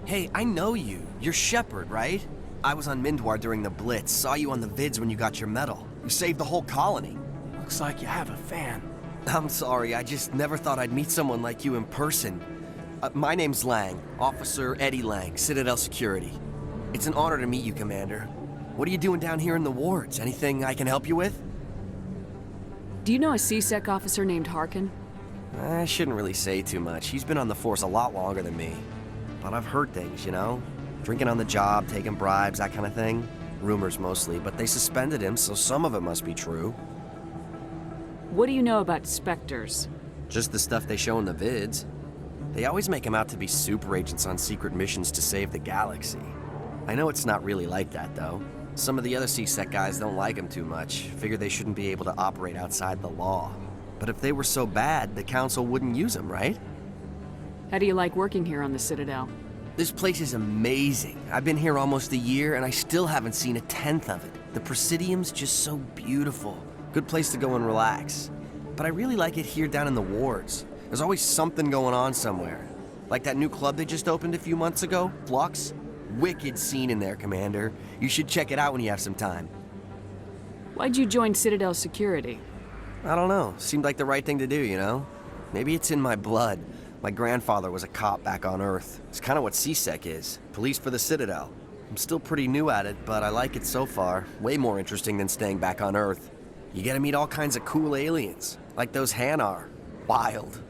Hey, I know you. You're Shepard, right? I was on Mindwar during the Blitz. Saw you on the vids when you got your medal. You saved the whole colony. Looks like you have a fan. I'm sorry, I just never thought I'd meet someone like you in person. My name's Lang, Officer Eddie Lang, Citadel Security. It's an honor to meet you, Commander. What are you doing down here in the wards? Anything I can help you with? Do you know a CSEC officer named Harkin? I shouldn't really say too much. He's been on the force a lot longer than me. But I've heard things, you know? Drinking on the job, taking bribes, that kind of thing. Rumors mostly, but they suspended him, so some of it must be true. What do you know about Spectres? Just the stuff they show in the vids. They always make him out to be super agents on secret missions to save the galaxy. I know it's not really like that, though. Some of the other CSEC guys don't like him too much, figure they shouldn't be able to operate outside the law. But if they were so bad, the Council wouldn't use them, right? How do you like working here on the Citadel? This place is amazing. I've been here almost a year, and I still haven't seen a tenth of it. The Presidium's just so beautiful. Good place to go and relax. But I really like it here down in the wards. There's always something going on somewhere. Like that new club they just opened a few months ago, Flux. Wicked scene in there, Commander. You should check it out when you have some time. Why'd you join Citadel Security? I don't know. Seemed like the right thing to do, you know? Maybe it's in my blood. My grandfather was a cop back on Earth. It's kind of what CSEC is. Police for the Citadel. I'm still pretty new at it, but I like it so far. Way more interesting than staying back on Earth. You get to meet all kinds of cool aliens, like those Hanar. Wild.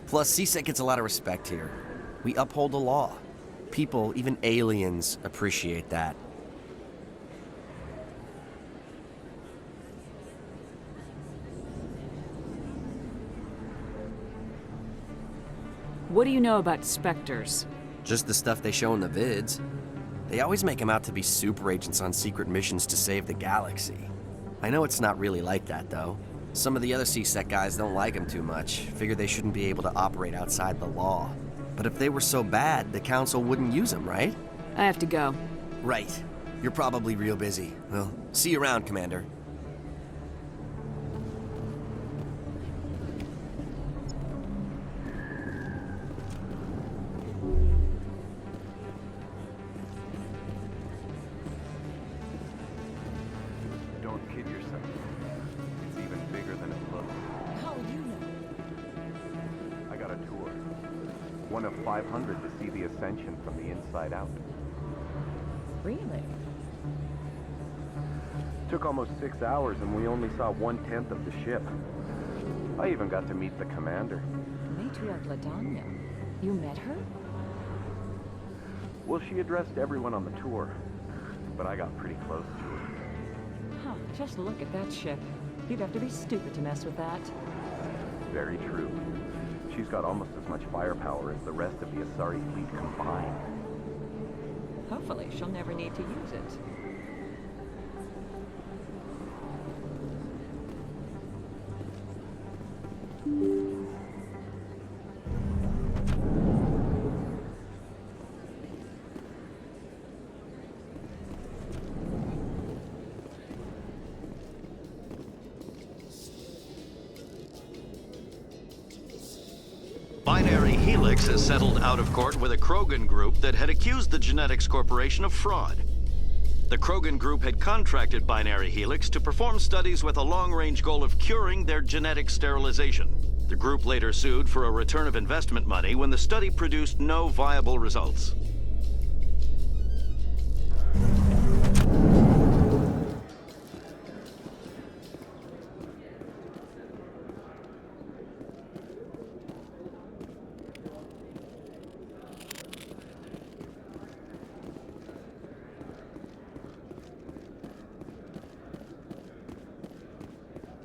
Plus, CSEC gets a lot of respect here. We uphold the law. People, even aliens, appreciate that. What do you know about Spectres? Just the stuff they show in the vids. They always make them out to be super agents on secret missions to save the galaxy. I know it's not really like that, though. Some of the other CSEC guys don't like them too much, figure they shouldn't be able to operate outside the law. But if they were so bad, the Council wouldn't use them, right? I have to go. Right. You're probably real busy. Well, see you around, Commander. One of 500 to see the Ascension from the inside out. Really? Took almost 6 hours and we only saw 1/10 of the ship. I even got to meet the commander. Matriarch Ladanya. You met her? Well, she addressed everyone on the tour, but I got pretty close to her. Huh, just look at that ship. You'd have to be stupid to mess with that. Very true. She's got almost as much firepower as the rest of the Asari fleet combined. Hopefully, she'll never need to use it. Binary Helix has settled out of court with a Krogan group that had accused the Genetics Corporation of fraud. The Krogan group had contracted Binary Helix to perform studies with a long-range goal of curing their genetic sterilization. The group later sued for a return of investment money when the study produced no viable results.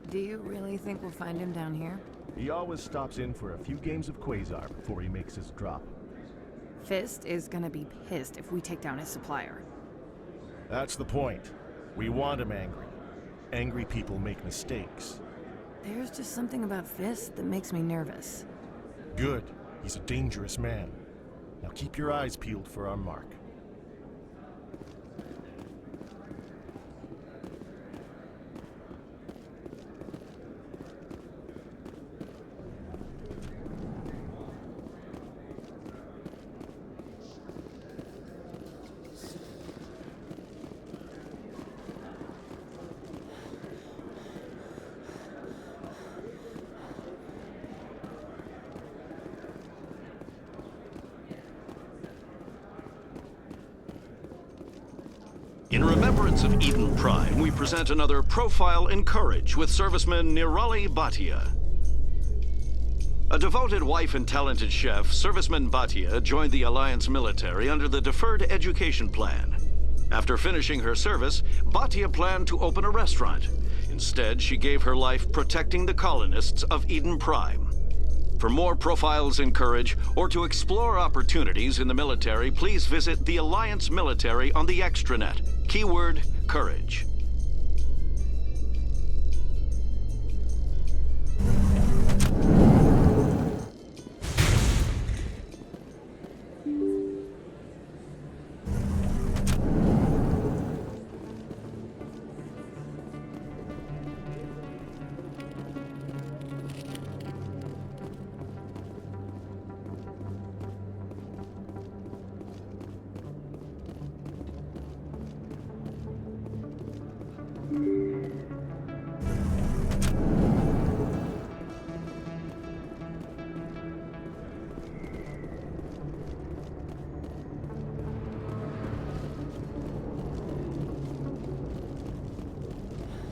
Do you really think we'll find him down here? He always stops in for a few games of Quasar before he makes his drop. Fist is gonna be pissed if we take down his supplier. That's the point. We want him angry. Angry people make mistakes. There's just something about Fist that makes me nervous. Good. He's a dangerous man. Now keep your eyes peeled for our mark. In remembrance of Eden Prime, we present another Profile in Courage with serviceman Nirali Bhatia. A devoted wife and talented chef, serviceman Bhatia joined the Alliance military under the Deferred Education Plan. After finishing her service, Bhatia planned to open a restaurant. Instead, she gave her life protecting the colonists of Eden Prime. For more Profiles in Courage, or to explore opportunities in the military, please visit the Alliance Military on the extranet. Keyword, Courage.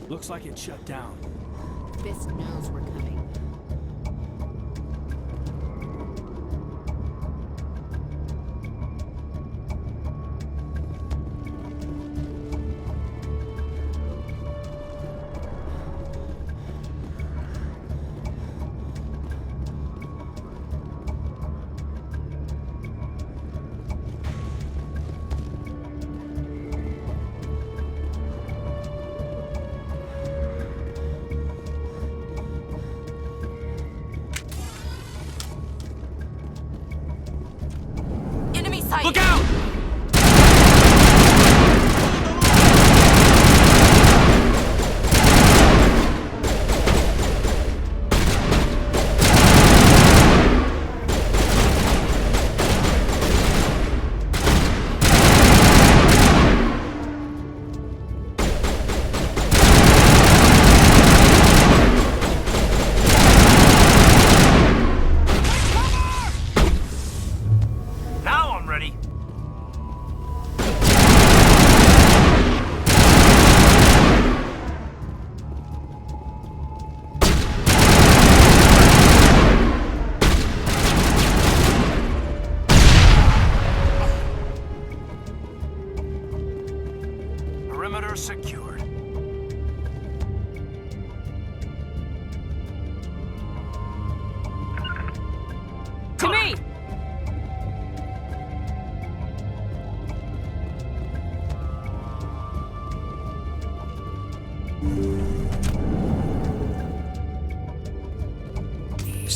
Looks like it's shut down. Fist knows we're coming. Look out!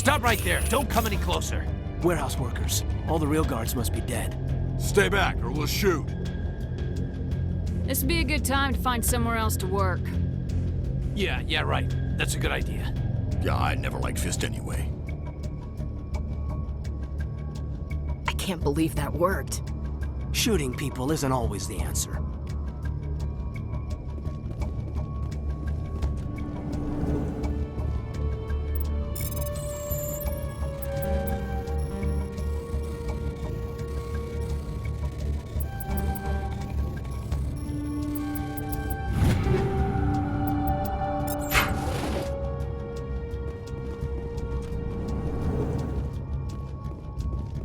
Stop right there. Don't come any closer. Warehouse workers. All the real guards must be dead. Stay back, or we'll shoot. This would be a good time to find somewhere else to work. Yeah, right. That's a good idea. Yeah, I never liked Fist anyway. I can't believe that worked. Shooting people isn't always the answer.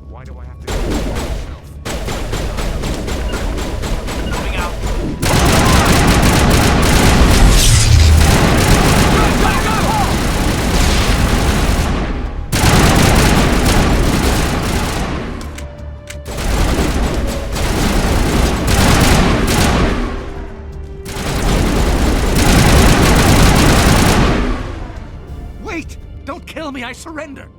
Why do I have to do this myself? Moving out. Wait! Don't kill me, I surrender!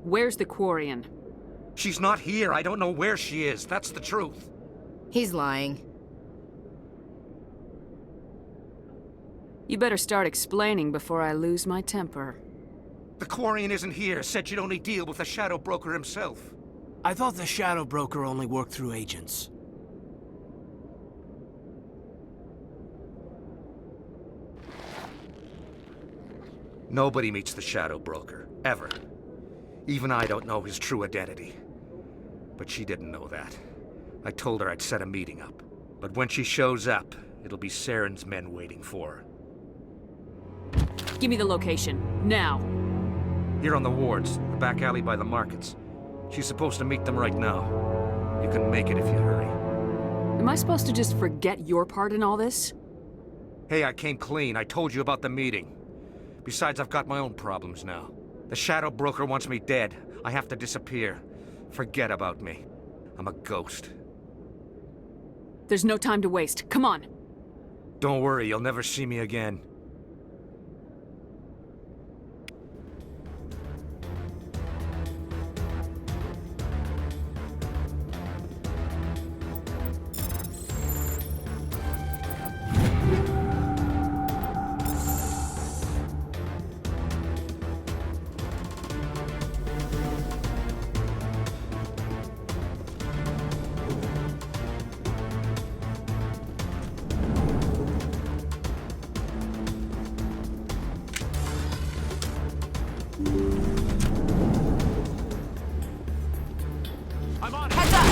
Where's the Quarian? She's not here. I don't know where she is. That's the truth. He's lying. You better start explaining before I lose my temper. The Quarian isn't here. Said you'd only deal with the Shadow Broker himself. I thought the Shadow Broker only worked through agents. Nobody meets the Shadow Broker. Ever. Even I don't know his true identity. But she didn't know that. I told her I'd set a meeting up. But when she shows up, it'll be Saren's men waiting for her. Give me the location, now. Here on the wards, the back alley by the markets. She's supposed to meet them right now. You can make it if you hurry. Am I supposed to just forget your part in all this? Hey, I came clean. I told you about the meeting. Besides, I've got my own problems now. The Shadow Broker wants me dead. I have to disappear. Forget about me. I'm a ghost. There's no time to waste. Come on. Don't worry, you'll never see me again. I'm on it. Heads up!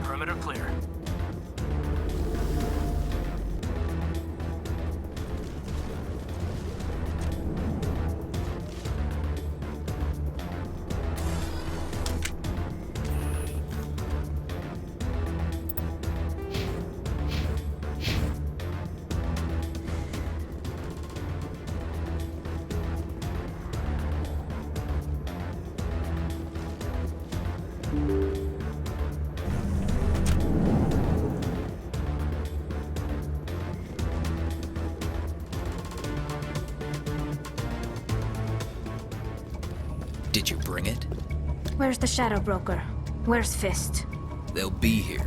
Perimeter clear. Did you bring it? Where's the Shadow Broker? Where's Fist? They'll be here.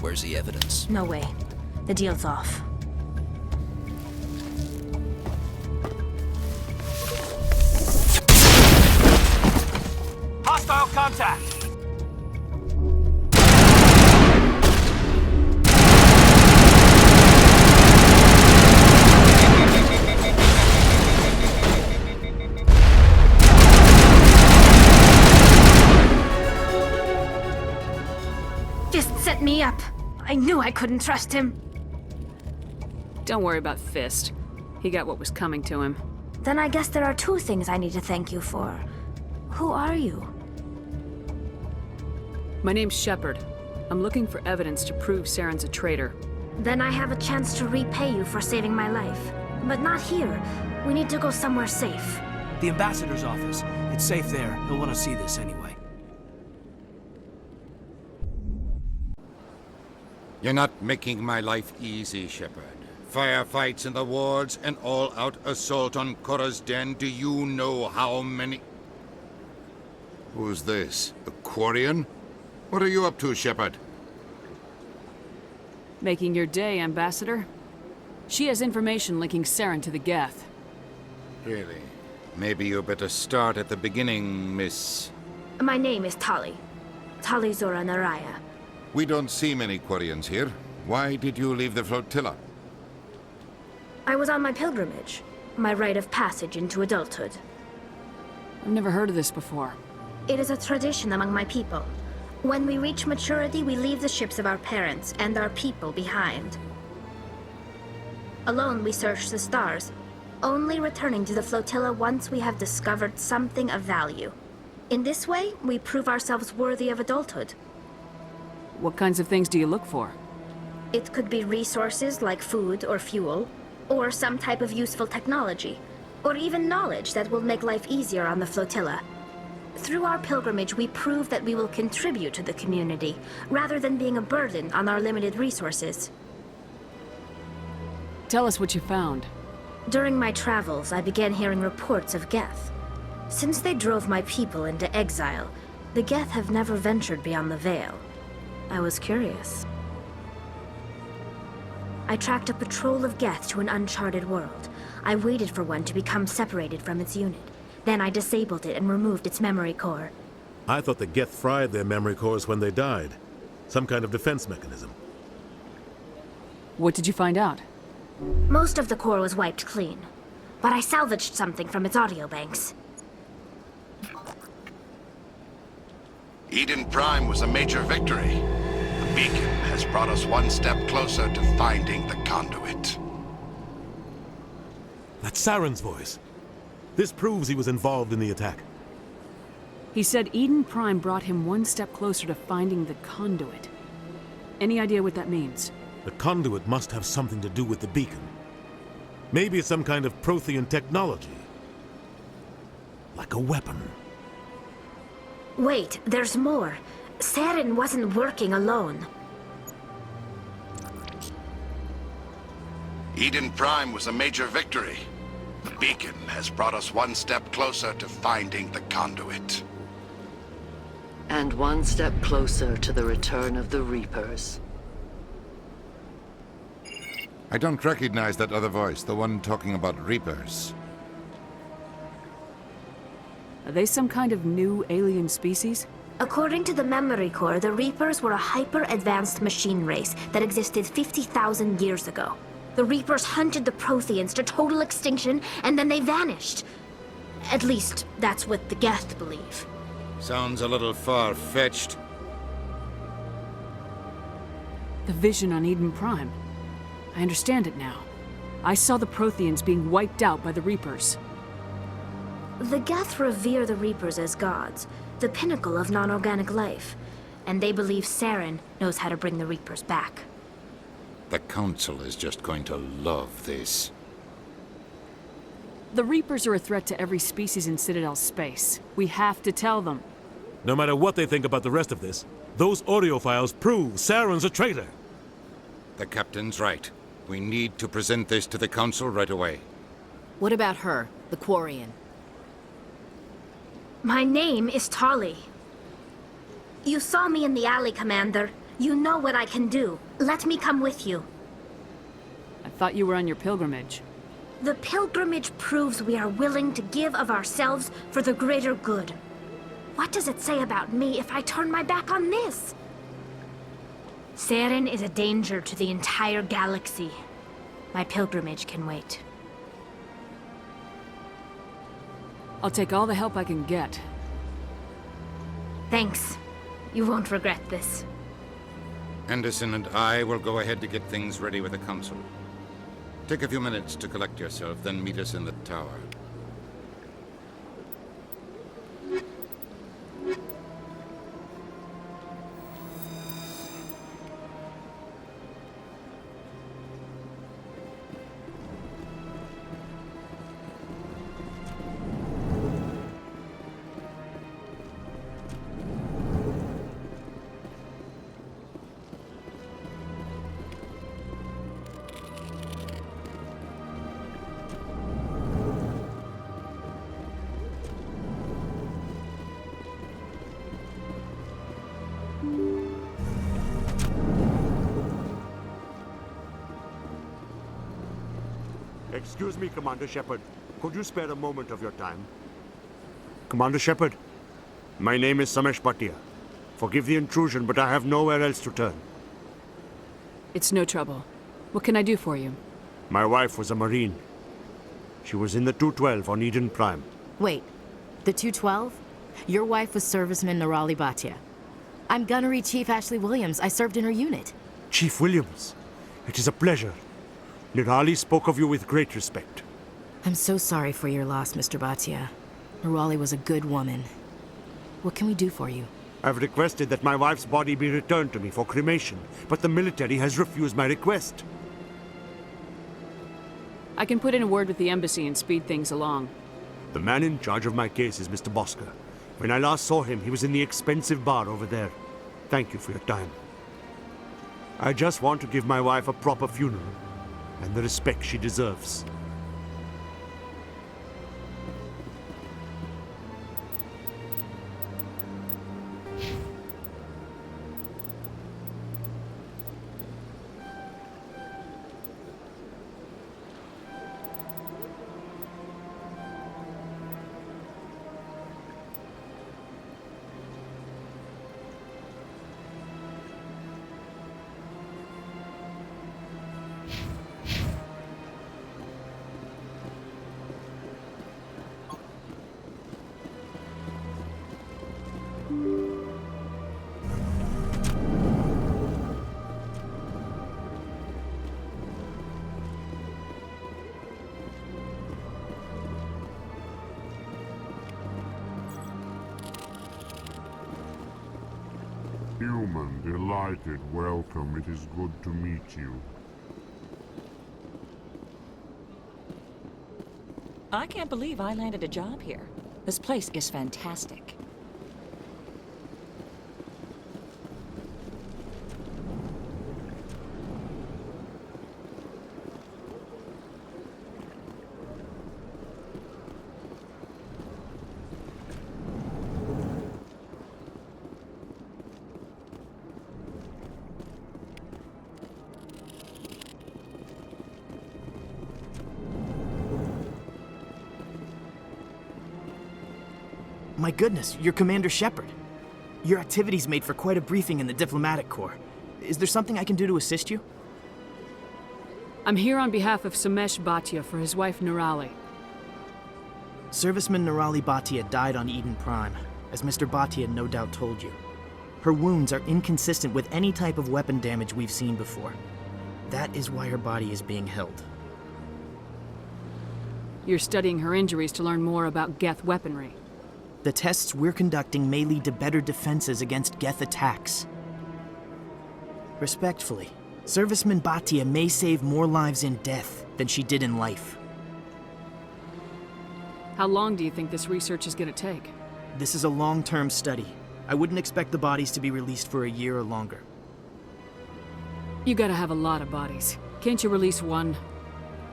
Where's the evidence? No way. The deal's off. Hostile contact! Fist set me up. I knew I couldn't trust him. Don't worry about Fist. He got what was coming to him. Then I guess there are two things I need to thank you for. Who are you? My name's Shepard. I'm looking for evidence to prove Saren's a traitor. Then I have a chance to repay you for saving my life. But not here. We need to go somewhere safe. The ambassador's office. It's safe there. He'll want to see this anyway. You're not making my life easy, Shepard. Firefights in the wards, an all-out assault on Korra's den. Do you know how many... Who's this? A Quarian? What are you up to, Shepard? Making your day, Ambassador. She has information linking Saren to the Geth. Really? Maybe you better start at the beginning, Miss... My name is Tali. Tali Zora Naraya. We don't see many Quarians here. Why did you leave the flotilla? I was on my pilgrimage. My rite of passage into adulthood. I've never heard of this before. It is a tradition among my people. When we reach maturity, we leave the ships of our parents and our people behind. Alone, we search the stars, only returning to the flotilla once we have discovered something of value. In this way, we prove ourselves worthy of adulthood. What kinds of things do you look for? It could be resources like food or fuel, or some type of useful technology, or even knowledge that will make life easier on the flotilla. Through our pilgrimage, we prove that we will contribute to the community, rather than being a burden on our limited resources. Tell us what you found. During my travels, I began hearing reports of Geth. Since they drove my people into exile, the Geth have never ventured beyond the Veil. I was curious. I tracked a patrol of Geth to an uncharted world. I waited for one to become separated from its unit. Then I disabled it and removed its memory core. I thought the Geth fried their memory cores when they died. Some kind of defense mechanism. What did you find out? Most of the core was wiped clean, but I salvaged something from its audio banks. Eden Prime was a major victory. The beacon has brought us one step closer to finding the conduit. That's Saren's voice. This proves he was involved in the attack. He said Eden Prime brought him one step closer to finding the conduit. Any idea what that means? The conduit must have something to do with the beacon. Maybe it's some kind of Prothean technology. Like a weapon. Wait, there's more. Saren wasn't working alone. Eden Prime was a major victory. The beacon has brought us one step closer to finding the conduit. And one step closer to the return of the Reapers. I don't recognize that other voice, the one talking about Reapers. Are they some kind of new alien species? According to the memory core, the Reapers were a hyper-advanced machine race that existed 50,000 years ago. The Reapers hunted the Protheans to total extinction, and then they vanished. At least, that's what the Geth believe. Sounds a little far-fetched. The vision on Eden Prime. I understand it now. I saw the Protheans being wiped out by the Reapers. The Geth revere the Reapers as gods, the pinnacle of non-organic life, and they believe Saren knows how to bring the Reapers back. The Council is just going to love this. The Reapers are a threat to every species in Citadel space. We have to tell them. No matter what they think about the rest of this, those audio files prove Saren's a traitor. The Captain's right. We need to present this to the Council right away. What about her, the Quarian? My name is Tali. You saw me in the alley, Commander. You know what I can do. Let me come with you. I thought you were on your pilgrimage. The pilgrimage proves we are willing to give of ourselves for the greater good. What does it say about me if I turn my back on this? Saren is a danger to the entire galaxy. My pilgrimage can wait. I'll take all the help I can get. Thanks. You won't regret this. Anderson and I will go ahead to get things ready with the Council. Take a few minutes to collect yourself, then meet us in the tower. Excuse me, Commander Shepard. Could you spare a moment of your time? Commander Shepard, my name is Samesh Bhatia. Forgive the intrusion, but I have nowhere else to turn. It's no trouble. What can I do for you? My wife was a Marine. She was in the 212 on Eden Prime. Wait, the 212? Your wife was Serviceman Nirali Bhatia. I'm Gunnery Chief Ashley Williams. I served in her unit. Chief Williams, it is a pleasure. Nirali spoke of you with great respect. I'm so sorry for your loss, Mr. Bhatia. Nirali was a good woman. What can we do for you? I've requested that my wife's body be returned to me for cremation, but the military has refused my request. I can put in a word with the embassy and speed things along. The man in charge of my case is Mr. Bosker. When I last saw him, he was in the expensive bar over there. Thank you for your time. I just want to give my wife a proper funeral and the respect she deserves. Human, delighted, welcome. It is good to meet you. I can't believe I landed a job here. This place is fantastic. My goodness, you're Commander Shepard. Your activities made for quite a briefing in the Diplomatic Corps. Is there something I can do to assist you? I'm here on behalf of Samesh Bhatia for his wife Nirali. Serviceman Nirali Bhatia died on Eden Prime, as Mr. Bhatia no doubt told you. Her wounds are inconsistent with any type of weapon damage we've seen before. That is why her body is being held. You're studying her injuries to learn more about Geth weaponry. The tests we're conducting may lead to better defenses against Geth attacks. Respectfully, Serviceman Bhatia may save more lives in death than she did in life. How long do you think this research is going to take? This is a long-term study. I wouldn't expect the bodies to be released for a year or longer. You gotta have a lot of bodies. Can't you release one?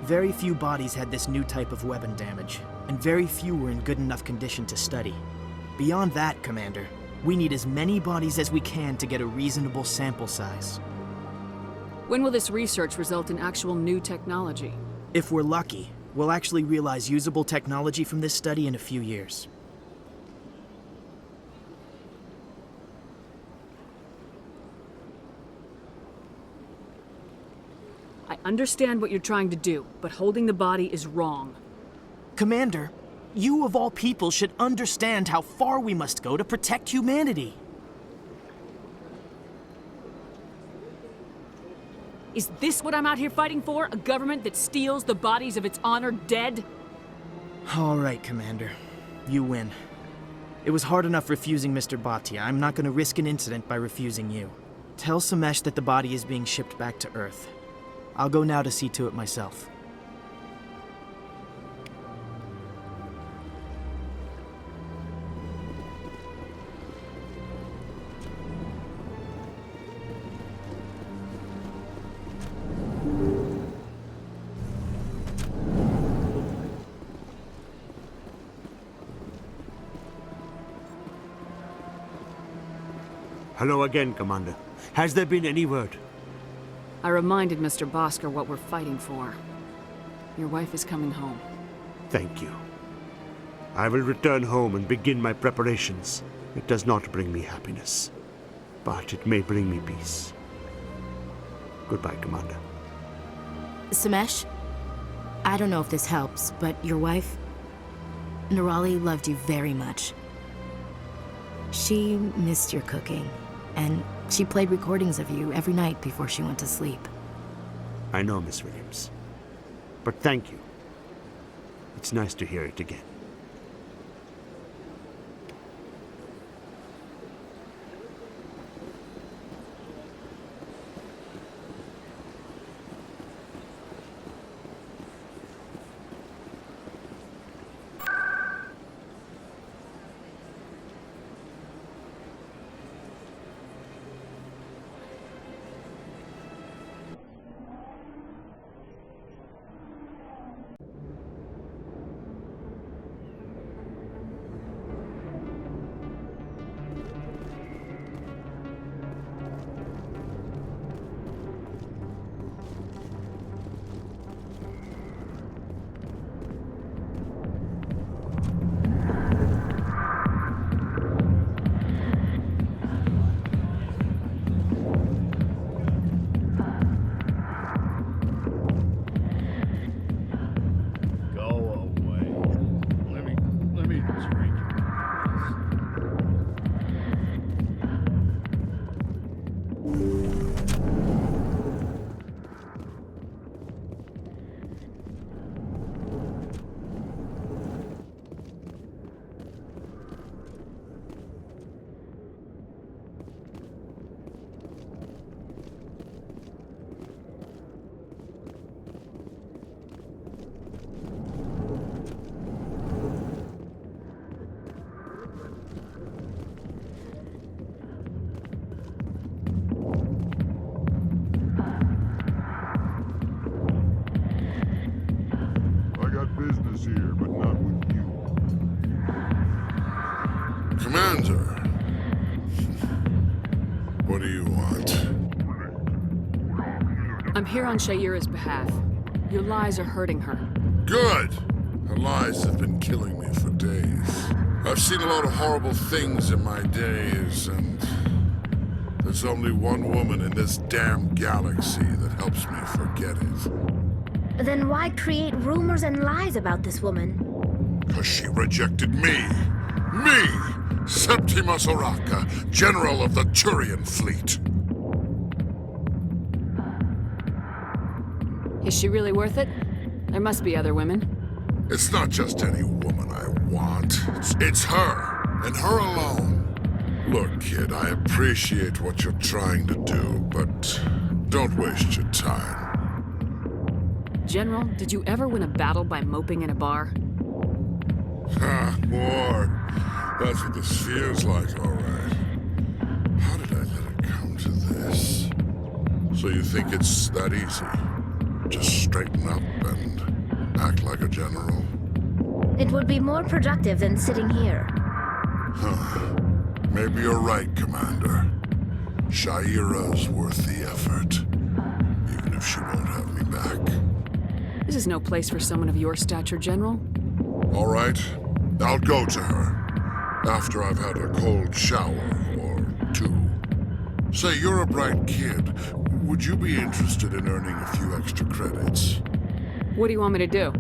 Very few bodies had this new type of weapon damage, and very few were in good enough condition to study. Beyond that, Commander, we need as many bodies as we can to get a reasonable sample size. When will this research result in actual new technology? If we're lucky, we'll actually realize usable technology from this study in a few years. I understand what you're trying to do, but holding the body is wrong. Commander, you of all people should understand how far we must go to protect humanity. Is this what I'm out here fighting for? A government that steals the bodies of its honored dead? All right, Commander. You win. It was hard enough refusing Mr. Bhatia. I'm not going to risk an incident by refusing you. Tell Samesh that the body is being shipped back to Earth. I'll go now to see to it myself. Hello again, Commander. Has there been any word? I reminded Mr. Bosker what we're fighting for. Your wife is coming home. Thank you. I will return home and begin my preparations. It does not bring me happiness, but it may bring me peace. Goodbye, Commander. Samesh, I don't know if this helps, but your wife, Nirali, loved you very much. She missed your cooking, and she played recordings of you every night before she went to sleep. I know, Miss Williams. But thank you. It's nice to hear it again. Here, but not with you. Commander! What do you want? I'm here on Shaira's behalf. Your lies are hurting her. Good! Her lies have been killing me for days. I've seen a lot of horrible things in my days, and there's only one woman in this damn galaxy that helps me forget it. Then why create rumors and lies about this woman? Because she rejected me! Me! Septimus Oraka, General of the Turian Fleet! Is she really worth it? There must be other women. It's not just any woman I want. It's her, and her alone. Look, kid, I appreciate what you're trying to do, but don't waste your time. General, did you ever win a battle by moping in a bar? Ha, more. That's what this feels like, all right. How did I let it come to this? So you think it's that easy? Just straighten up and act like a general? It would be more productive than sitting here. Huh. Maybe you're right, Commander. Shaira's worth the effort, even if she won't have me back. This is no place for someone of your stature, General. All right, I'll go to her after I've had a cold shower or two. Say, you're a bright kid. Would you be interested in earning a few extra credits? What do you want me to do?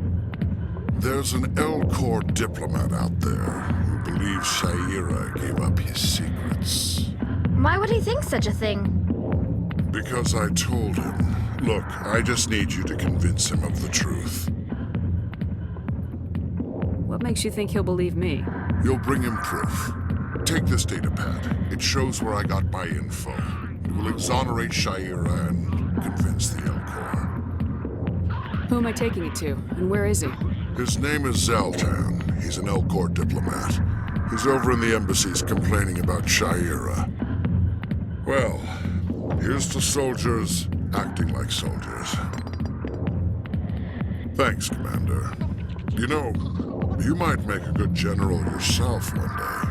There's an L-Corps diplomat out there who believes Shaira gave up his secrets. Why would he think such a thing? Because I told him, Look, I just need you to convince him of the truth. What makes you think he'll believe me? You'll bring him proof. Take this datapad. It shows where I got my info. It will exonerate Sha'ira and convince the Elcor. Who am I taking it to, and where is he? His name is Zaltan. He's an Elcor diplomat. He's over in the embassies complaining about Sha'ira. Well, here's to soldiers acting like soldiers. Thanks, Commander. You know, you might make a good general yourself one day.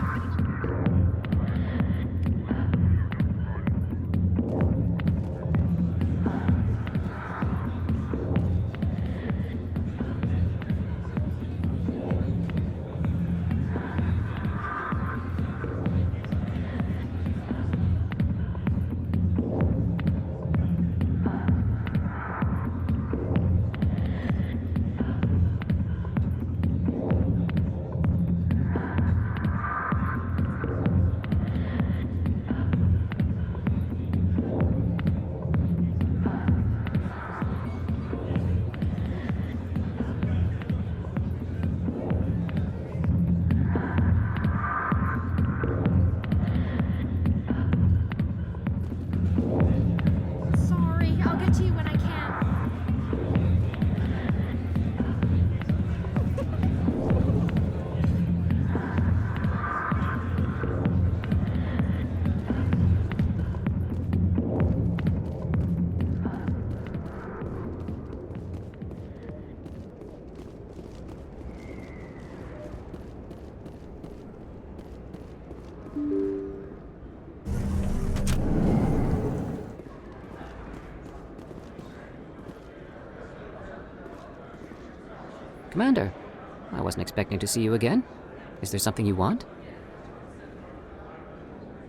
Commander, I wasn't expecting to see you again. Is there something you want?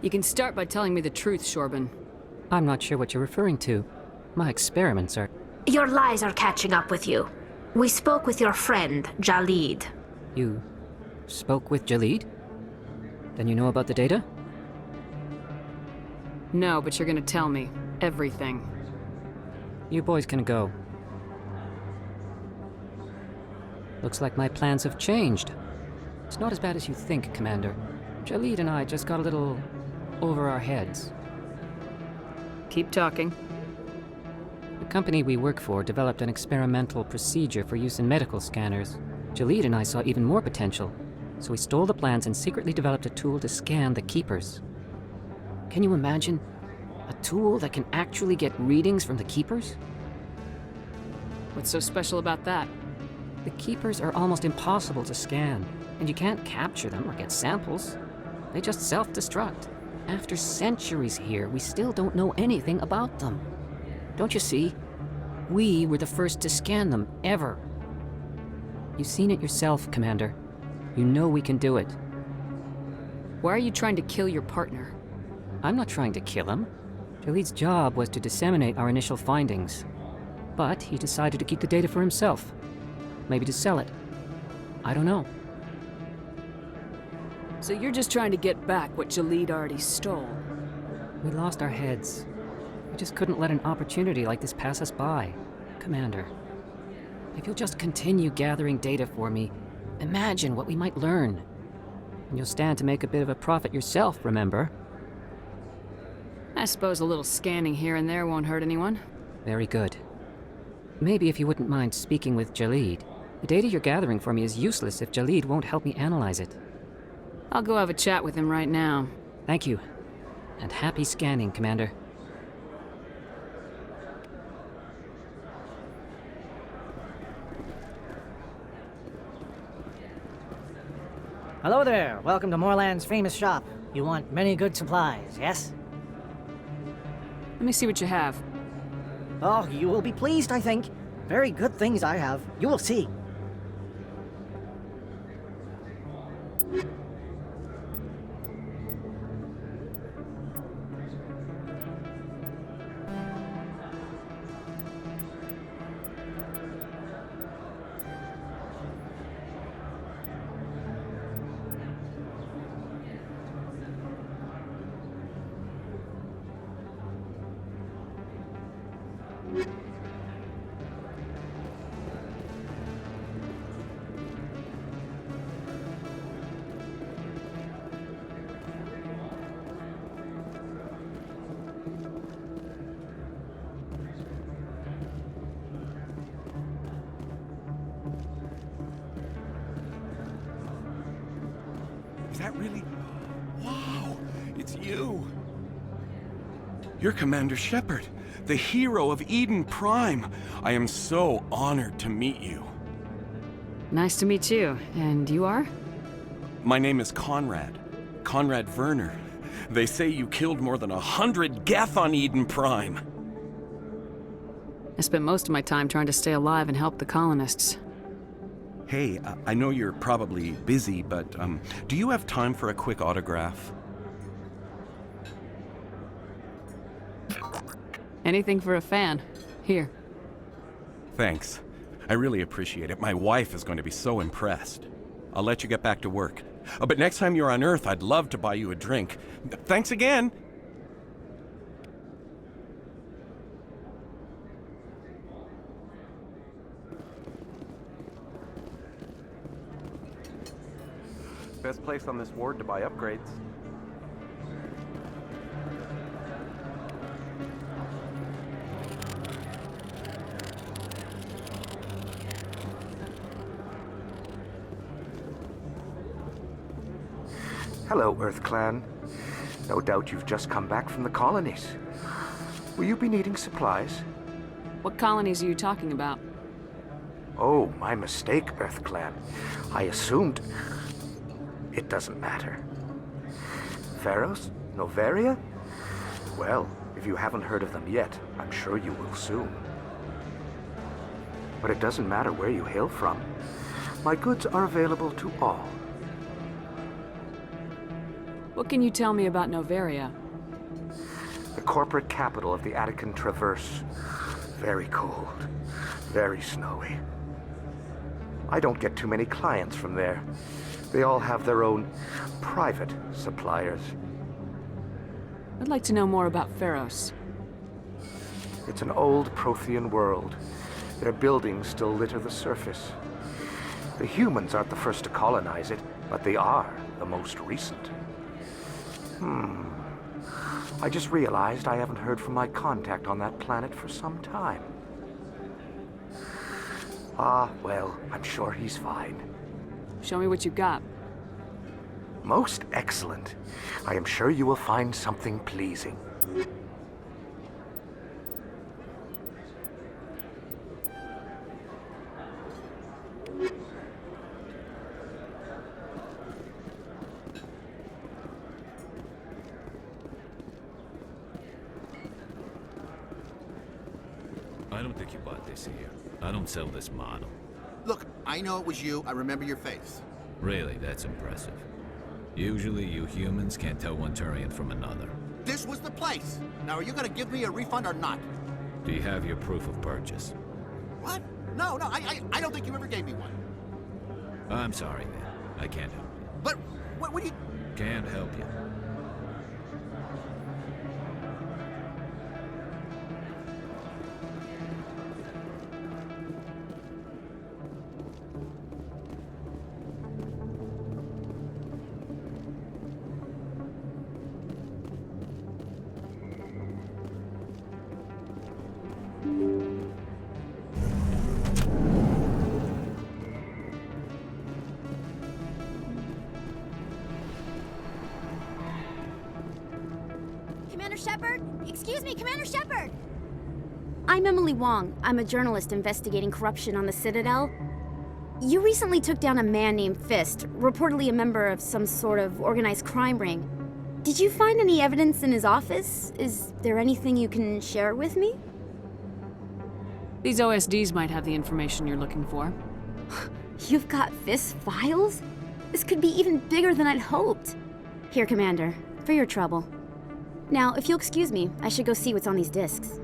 You can start by telling me the truth, Shorban. I'm not sure what you're referring to. My experiments are... Your lies are catching up with you. We spoke with your friend, Jalid. You spoke with Jalid? Then you know about the data? No, but you're gonna tell me. Everything. You boys can go. Looks like my plans have changed. It's not as bad as you think, Commander. Jalid and I just got a little over our heads. Keep talking. The company we work for developed an experimental procedure for use in medical scanners. Jalid and I saw even more potential, so we stole the plans and secretly developed a tool to scan the Keepers. Can you imagine? A tool that can actually get readings from the Keepers? What's so special about that? The Keepers are almost impossible to scan, and you can't capture them or get samples. They just self-destruct. After centuries here, we still don't know anything about them. Don't you see? We were the first to scan them, ever. You've seen it yourself, Commander. You know we can do it. Why are you trying to kill your partner? I'm not trying to kill him. Jalid's job was to disseminate our initial findings. But he decided to keep the data for himself. Maybe to sell it. I don't know. So you're just trying to get back what Jalid already stole? We lost our heads. We just couldn't let an opportunity like this pass us by. Commander, if you'll just continue gathering data for me, imagine what we might learn. And you'll stand to make a bit of a profit yourself, remember? I suppose a little scanning here and there won't hurt anyone. Very good. Maybe if you wouldn't mind speaking with Jalid. The data you're gathering for me is useless if Jalid won't help me analyze it. I'll go have a chat with him right now. Thank you. And happy scanning, Commander. Hello there. Welcome to Morland's famous shop. You want many good supplies, yes? Let me see what you have. Oh, you will be pleased, I think. Very good things I have. You will see. Is that really... Wow, it's you. You're Commander Shepard, the hero of Eden Prime. I am so honored to meet you. Nice to meet you. And you are? My name is Conrad. Conrad Werner. They say you killed more than 100 Geth on Eden Prime. I spent most of my time trying to stay alive and help the colonists. Hey, I know you're probably busy, but do you have time for a quick autograph? Anything for a fan. Here. Thanks. I really appreciate it. My wife is going to be so impressed. I'll let you get back to work. But next time you're on Earth, I'd love to buy you a drink. Thanks again! Best place on this ward to buy upgrades. Hello, Earth Clan. No doubt you've just come back from the colonies. Will you be needing supplies? What colonies are you talking about? Oh, my mistake, Earth Clan. I assumed... It doesn't matter. Pharos? Noveria? Well, if you haven't heard of them yet, I'm sure you will soon. But it doesn't matter where you hail from. My goods are available to all. What can you tell me about Noveria? The corporate capital of the Attican Traverse. Very cold. Very snowy. I don't get too many clients from there. They all have their own private suppliers. I'd like to know more about Pharos. It's an old Prothean world. Their buildings still litter the surface. The humans aren't the first to colonize it, but they are the most recent. I just realized I haven't heard from my contact on that planet for some time. Ah, well, I'm sure he's fine. Show me what you got. Most excellent. I am sure you will find something pleasing. I don't think you bought this here. I don't sell this model. Look, I know it was you. I remember your face. Really, that's impressive. Usually you humans can't tell one Turian from another. This was the place. Now, are you gonna give me a refund or not? Do you have your proof of purchase? What? No, I don't think you ever gave me one. I'm sorry, then. I can't help you. But, what do you... Can't help you. Commander Shepard? Excuse me, Commander Shepard! I'm Emily Wong. I'm a journalist investigating corruption on the Citadel. You recently took down a man named Fist, reportedly a member of some sort of organized crime ring. Did you find any evidence in his office? Is there anything you can share with me? These OSDs might have the information you're looking for. You've got Fist's files? This could be even bigger than I'd hoped. Here, Commander, for your trouble. Now, if you'll excuse me, I should go see what's on these discs.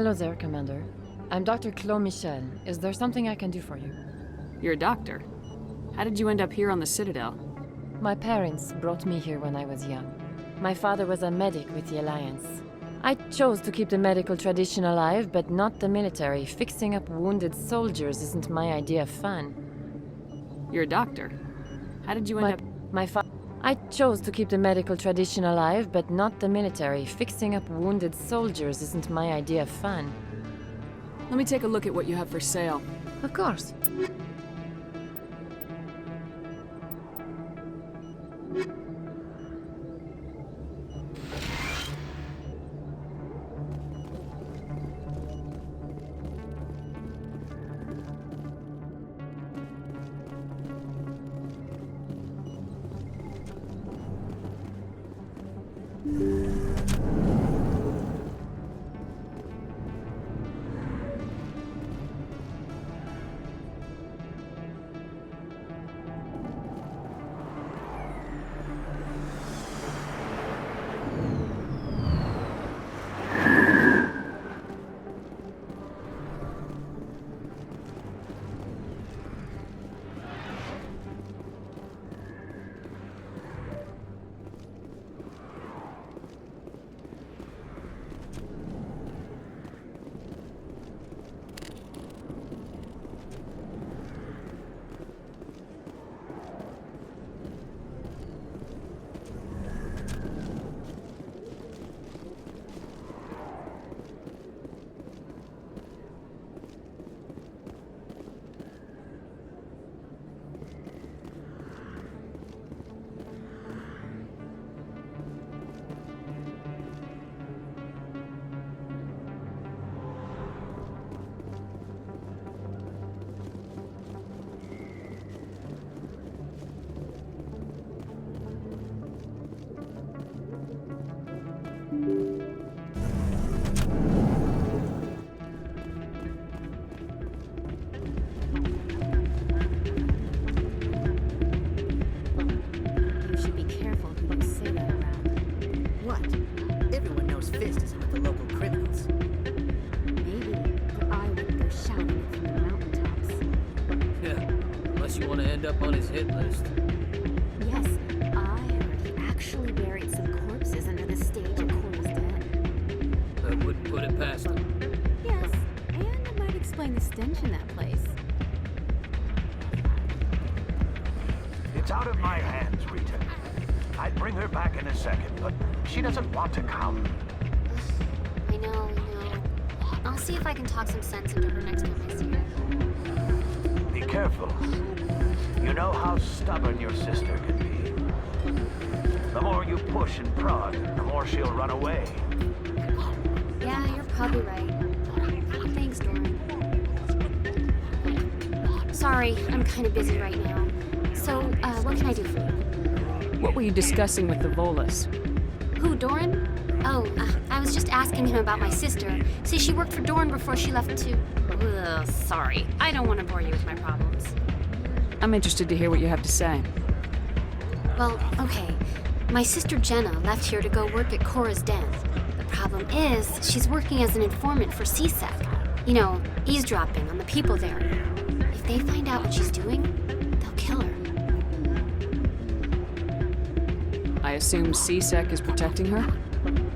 Hello there, Commander. I'm Dr. Claude Michel. Is there something I can do for you? You're a doctor. How did you end up here on the Citadel? My parents brought me here when I was young. My father was a medic with the Alliance. I chose to keep the medical tradition alive, but not the military. Fixing up wounded soldiers isn't my idea of fun. You're a doctor. How did you end up... I chose to keep the medical tradition alive, but not the military. Fixing up wounded soldiers isn't my idea of fun. Let me take a look at what you have for sale. Of course. Up on his hit list. Yes, I heard he actually buried some corpses under the stage at Cora's Den. I wouldn't put it past him. Yes, and it might explain the stench in that place. It's out of my hands, Rita. I'd bring her back in a second, but she doesn't want to come. I know. I'll see if I can talk some sense into her next time I see her. Be careful. You know how stubborn your sister can be. The more you push and prod, the more she'll run away. Yeah, you're probably right. Thanks, Doran. Sorry, I'm kind of busy right now. So, what can I do for you? What were you discussing with the Volus? Who, Doran? Oh, I was just asking him about my sister. See, she worked for Doran before she left to... Ugh, sorry. I don't want to bore you with my problems. I'm interested to hear what you have to say. Well, okay. My sister Jenna left here to go work at Cora's Den. The problem is, she's working as an informant for CSEC. You know, eavesdropping on the people there. If they find out what she's doing, they'll kill her. I assume CSEC is protecting her?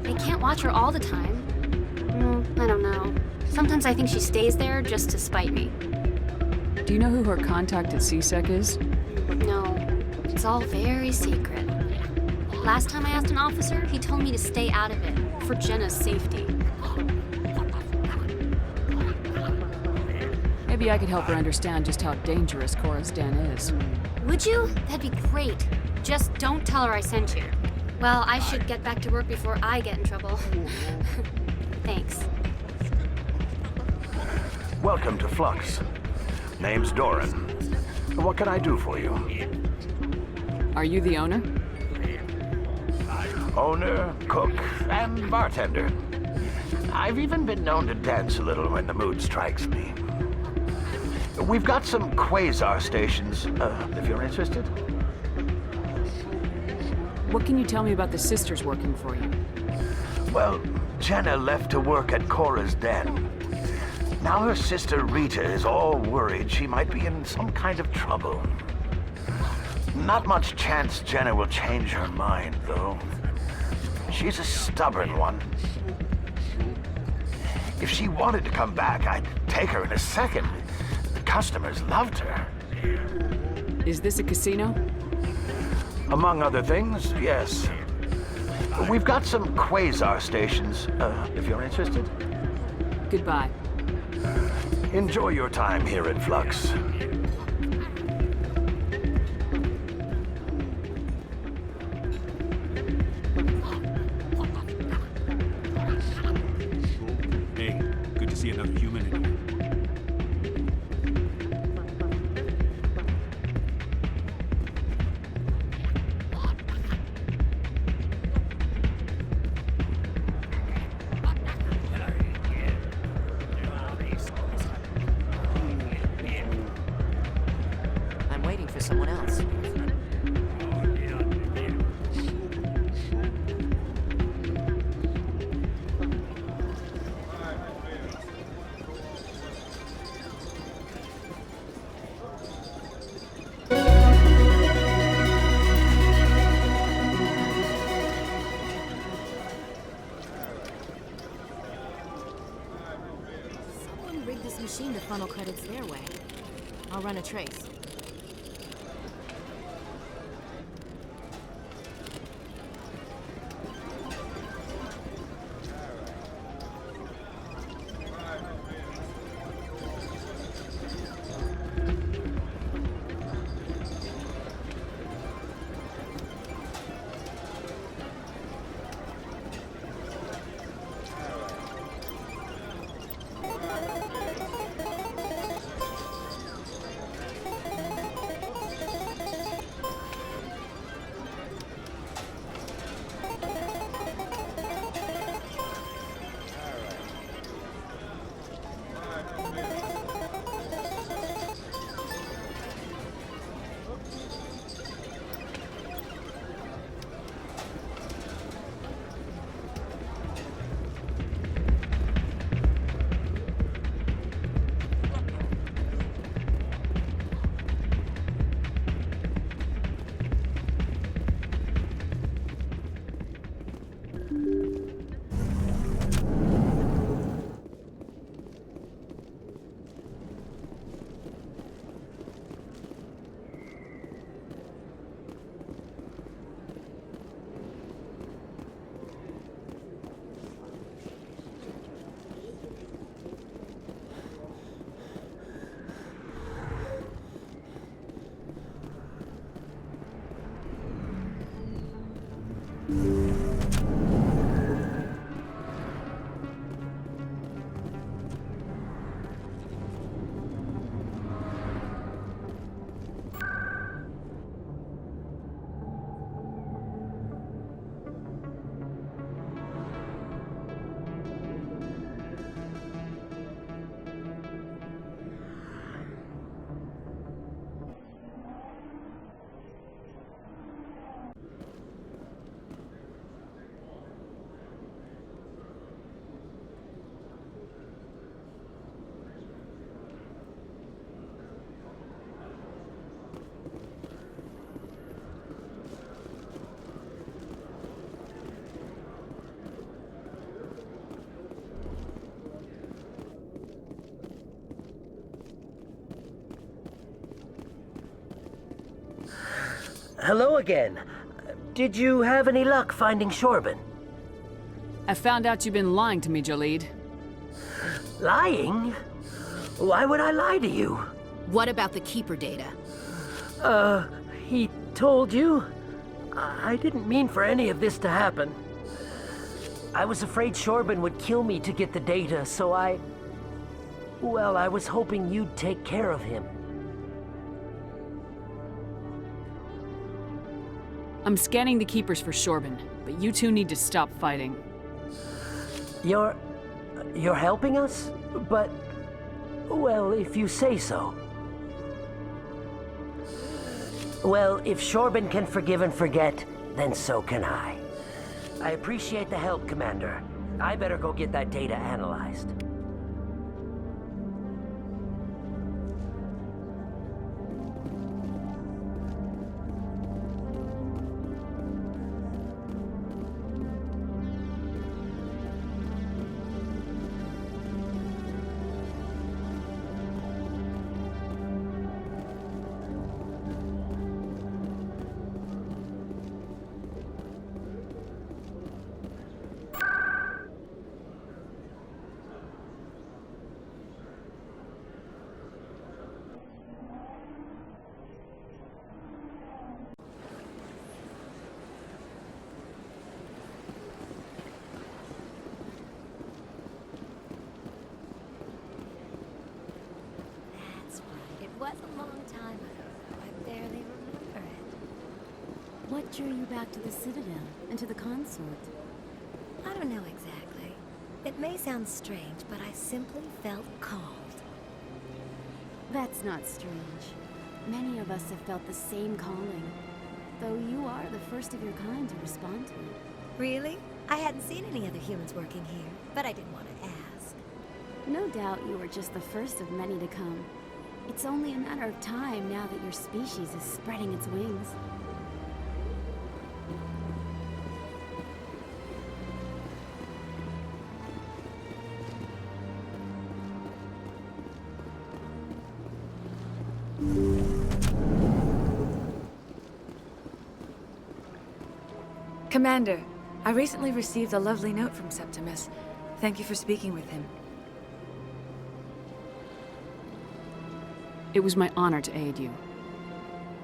They can't watch her all the time. I don't know. Sometimes I think she stays there just to spite me. Do you know who her contact at CSEC is? No, it's all very secret. Last time I asked an officer, he told me to stay out of it, for Jenna's safety. Maybe I could help her understand just how dangerous Cora's Den is. Would you? That'd be great. Just don't tell her I sent you. Well, I should get back to work before I get in trouble. Thanks. Welcome to Flux. Name's Doran. What can I do for you? Are you the owner? Owner, cook, and bartender. I've even been known to dance a little when the mood strikes me. We've got some quasar stations, if you're interested. What can you tell me about the sisters working for you? Well, Jenna left to work at Cora's Den. Now her sister Rita is all worried she might be in some kind of trouble. Not much chance Jenna will change her mind, though. She's a stubborn one. If she wanted to come back, I'd take her in a second. The customers loved her. Is this a casino? Among other things, yes. We've got some quasar stations, if you're interested. Goodbye. Enjoy your time here at Flux. Hey, good to see another human in here. I'm waiting for someone else. Someone rigged this machine to funnel credits their way. I'll run a trace. Hello again. Did you have any luck finding Shorben? I found out you've been lying to me, Jaleed. Lying? Why would I lie to you? What about the Keeper data? He told you? I didn't mean for any of this to happen. I was afraid Shorben would kill me to get the data, so well, I was hoping you'd take care of him. I'm scanning the Keepers for Shorben, but you two need to stop fighting. You're helping us? But, well, if you say so. Well, if Shorben can forgive and forget, then so can I. I appreciate the help, Commander. I better go get that data analyzed. Was a long time ago. I barely remember it. What drew you back to the Citadel and to the consort? I don't know exactly. It may sound strange, but I simply felt called. That's not strange. Many of us have felt the same calling, though you are the first of your kind to respond to it. Really? I hadn't seen any other humans working here, but I didn't want to ask. No doubt you were just the first of many to come. It's only a matter of time now that your species is spreading its wings. Commander, I recently received a lovely note from Septimus. Thank you for speaking with him. It was my honor to aid you.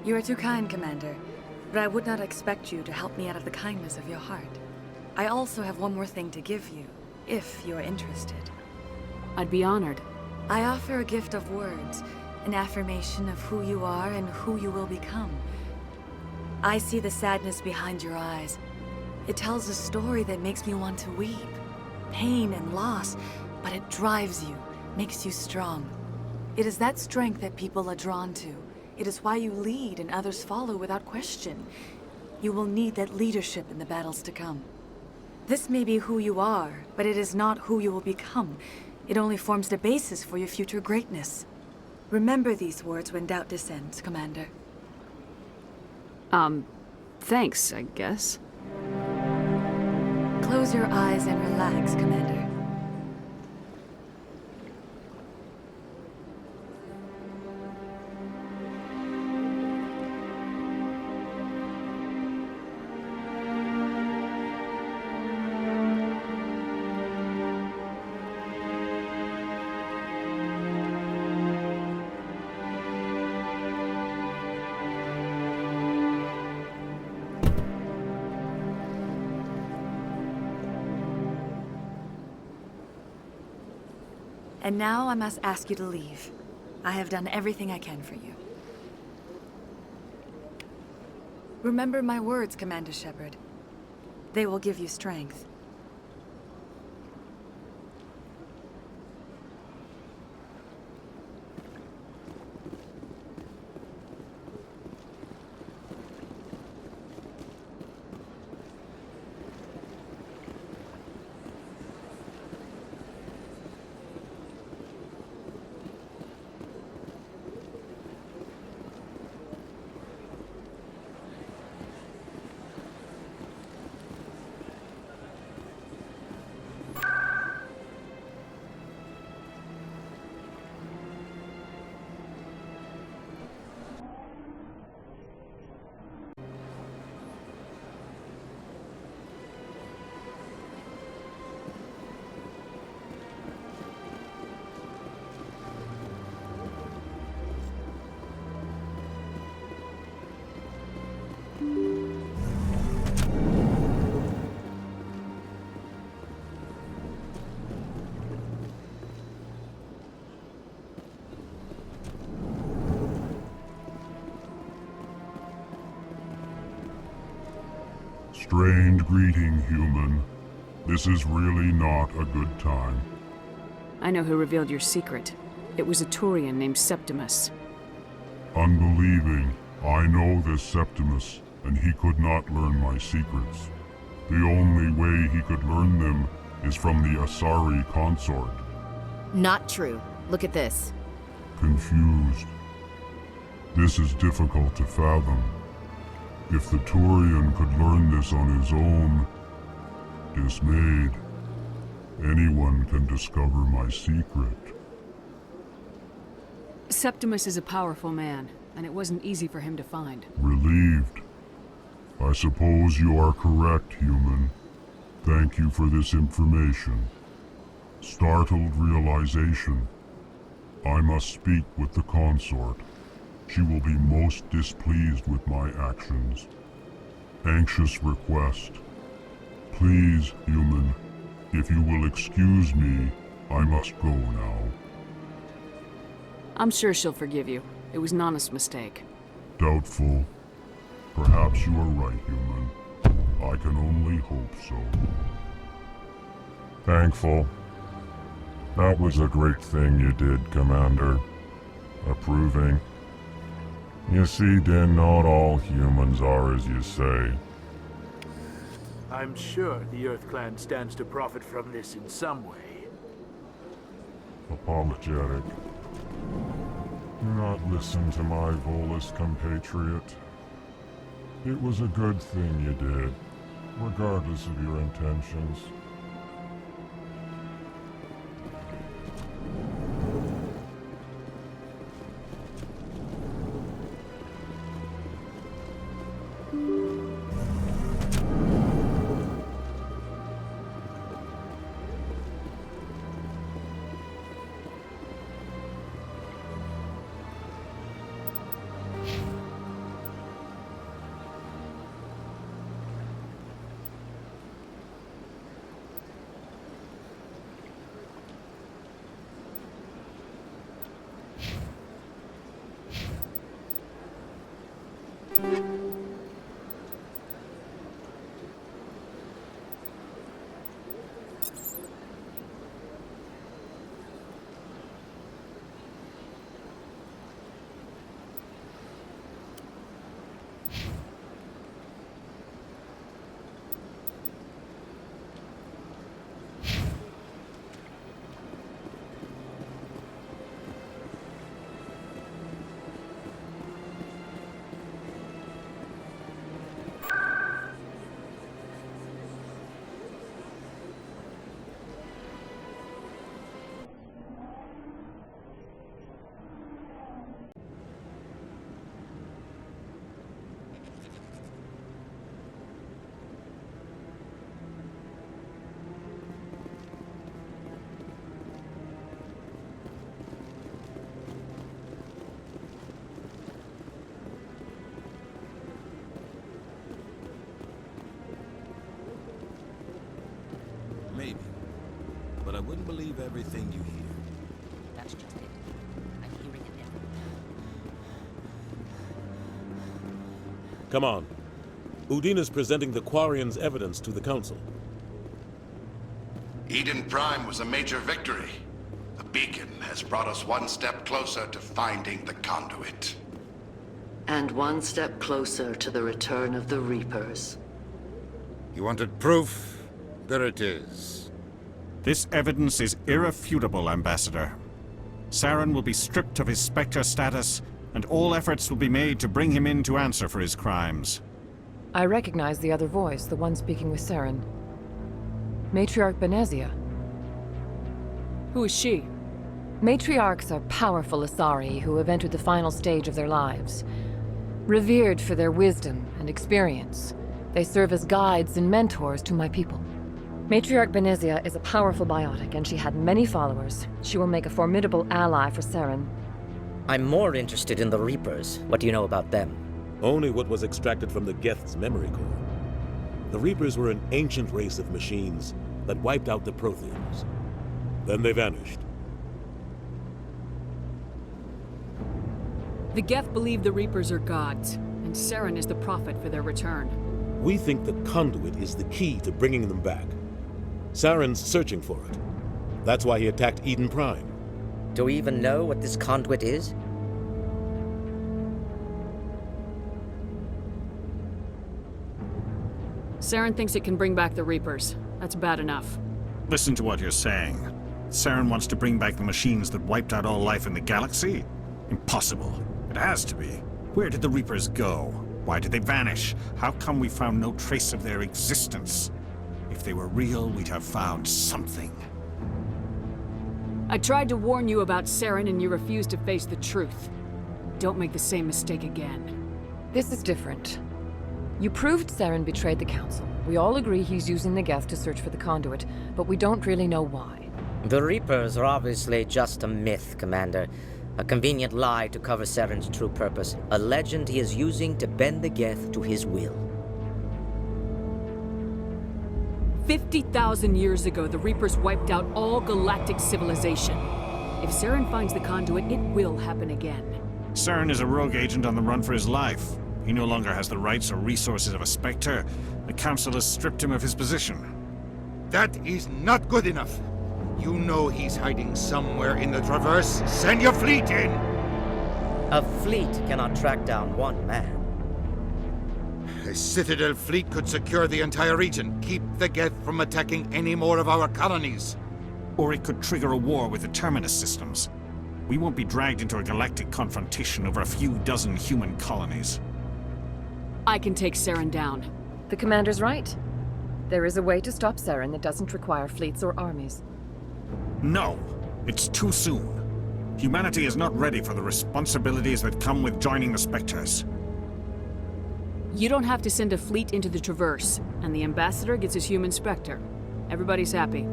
You are too kind, Commander, but I would not expect you to help me out of the kindness of your heart. I also have one more thing to give you, if you are interested. I'd be honored. I offer a gift of words, an affirmation of who you are and who you will become. I see the sadness behind your eyes. It tells a story that makes me want to weep. Pain and loss, but it drives you, makes you strong. It is that strength that people are drawn to. It is why you lead and others follow without question. You will need that leadership in the battles to come. This may be who you are, but it is not who you will become. It only forms the basis for your future greatness. Remember these words when doubt descends, Commander. Thanks, I guess. Close your eyes and relax, Commander. And now I must ask you to leave. I have done everything I can for you. Remember my words, Commander Shepard. They will give you strength. Strained greeting, human. This is really not a good time. I know who revealed your secret. It was a Turian named Septimus. Unbelieving, I know this Septimus, and he could not learn my secrets. The only way he could learn them is from the Asari consort. Not true. Look at this. Confused. This is difficult to fathom. If the Turian could learn this on his own, dismayed, anyone can discover my secret. Septimus is a powerful man, and it wasn't easy for him to find. Relieved. I suppose you are correct, human. Thank you for this information. Startled realization. I must speak with the consort. She will be most displeased with my actions. Anxious request. Please, human, if you will excuse me, I must go now. I'm sure she'll forgive you. It was an honest mistake. Doubtful. Perhaps you are right, human. I can only hope so. Thankful. That was a great thing you did, Commander. Approving. You see, Din, not all humans are as you say. I'm sure the Earth Clan stands to profit from this in some way. Apologetic. Do not listen to my Volus compatriot. It was a good thing you did, regardless of your intentions. Maybe. But I wouldn't believe everything you hear. That's just it. I'm hearing it now. Come on. Udina's presenting the Quarians' evidence to the Council. Eden Prime was a major victory. The beacon has brought us one step closer to finding the conduit. And one step closer to the return of the Reapers. You wanted proof? There it is. This evidence is irrefutable, Ambassador. Saren will be stripped of his Spectre status, and all efforts will be made to bring him in to answer for his crimes. I recognize the other voice, the one speaking with Saren. Matriarch Benezia. Who is she? Matriarchs are powerful Asari who have entered the final stage of their lives. Revered for their wisdom and experience, they serve as guides and mentors to my people. Matriarch Benezia is a powerful biotic, and she had many followers. She will make a formidable ally for Saren. I'm more interested in the Reapers. What do you know about them? Only what was extracted from the Geth's memory core. The Reapers were an ancient race of machines that wiped out the Protheans. Then they vanished. The Geth believe the Reapers are gods, and Saren is the prophet for their return. We think the conduit is the key to bringing them back. Saren's searching for it. That's why he attacked Eden Prime. Do we even know what this conduit is? Saren thinks it can bring back the Reapers. That's bad enough. Listen to what you're saying. Saren wants to bring back the machines that wiped out all life in the galaxy? Impossible. It has to be. Where did the Reapers go? Why did they vanish? How come we found no trace of their existence? If they were real, we'd have found something. I tried to warn you about Saren and you refused to face the truth. Don't make the same mistake again. This is different. You proved Saren betrayed the Council. We all agree he's using the Geth to search for the conduit, but we don't really know why. The Reapers are obviously just a myth, Commander. A convenient lie to cover Saren's true purpose. A legend he is using to bend the Geth to his will. 50,000 years ago, the Reapers wiped out all galactic civilization. If Saren finds the conduit, it will happen again. Saren is a rogue agent on the run for his life. He no longer has the rights or resources of a Spectre. The Council has stripped him of his position. That is not good enough. You know he's hiding somewhere in the Traverse. Send your fleet in! A fleet cannot track down one man. A Citadel fleet could secure the entire region, keep the Geth from attacking any more of our colonies. Or it could trigger a war with the Terminus systems. We won't be dragged into a galactic confrontation over a few dozen human colonies. I can take Saren down. The Commander's right. There is a way to stop Saren that doesn't require fleets or armies. No! It's too soon. Humanity is not ready for the responsibilities that come with joining the Spectres. You don't have to send a fleet into the Traverse, and the Ambassador gets his human Spectre. Everybody's happy.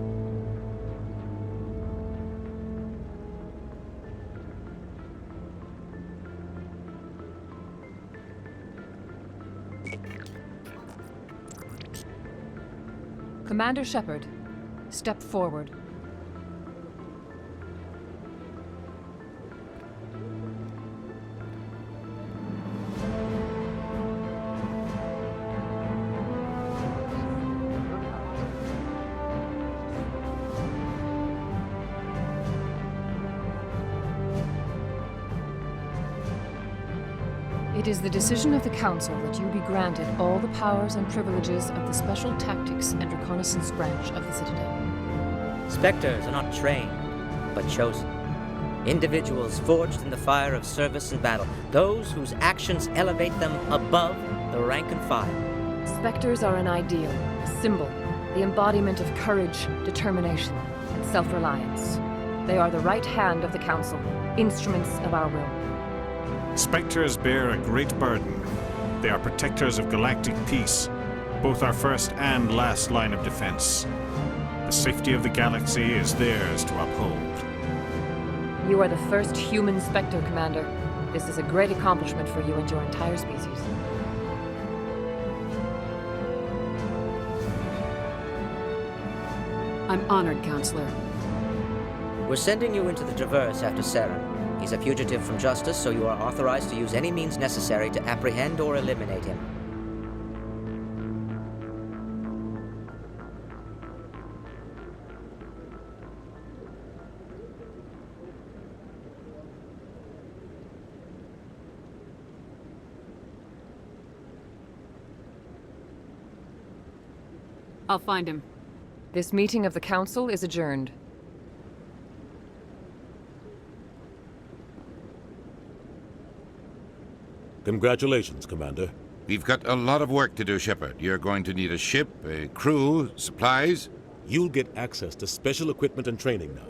Commander Shepard, step forward. It is the decision of the Council that you be granted all the powers and privileges of the Special Tactics and Reconnaissance branch of the Citadel. Spectres are not trained, but chosen. Individuals forged in the fire of service and battle. Those whose actions elevate them above the rank and file. Spectres are an ideal, a symbol, the embodiment of courage, determination, and self-reliance. They are the right hand of the Council, instruments of our will. Spectres bear a great burden. They are protectors of galactic peace, both our first and last line of defense. The safety of the galaxy is theirs to uphold. You are the first human Spectre, Commander. This is a great accomplishment for you and your entire species. I'm honored, Counselor. We're sending you into the Traverse after Saren. He's a fugitive from justice, so you are authorized to use any means necessary to apprehend or eliminate him. I'll find him. This meeting of the Council is adjourned. Congratulations, Commander. We've got a lot of work to do, Shepard. You're going to need a ship, a crew, supplies. You'll get access to special equipment and training now.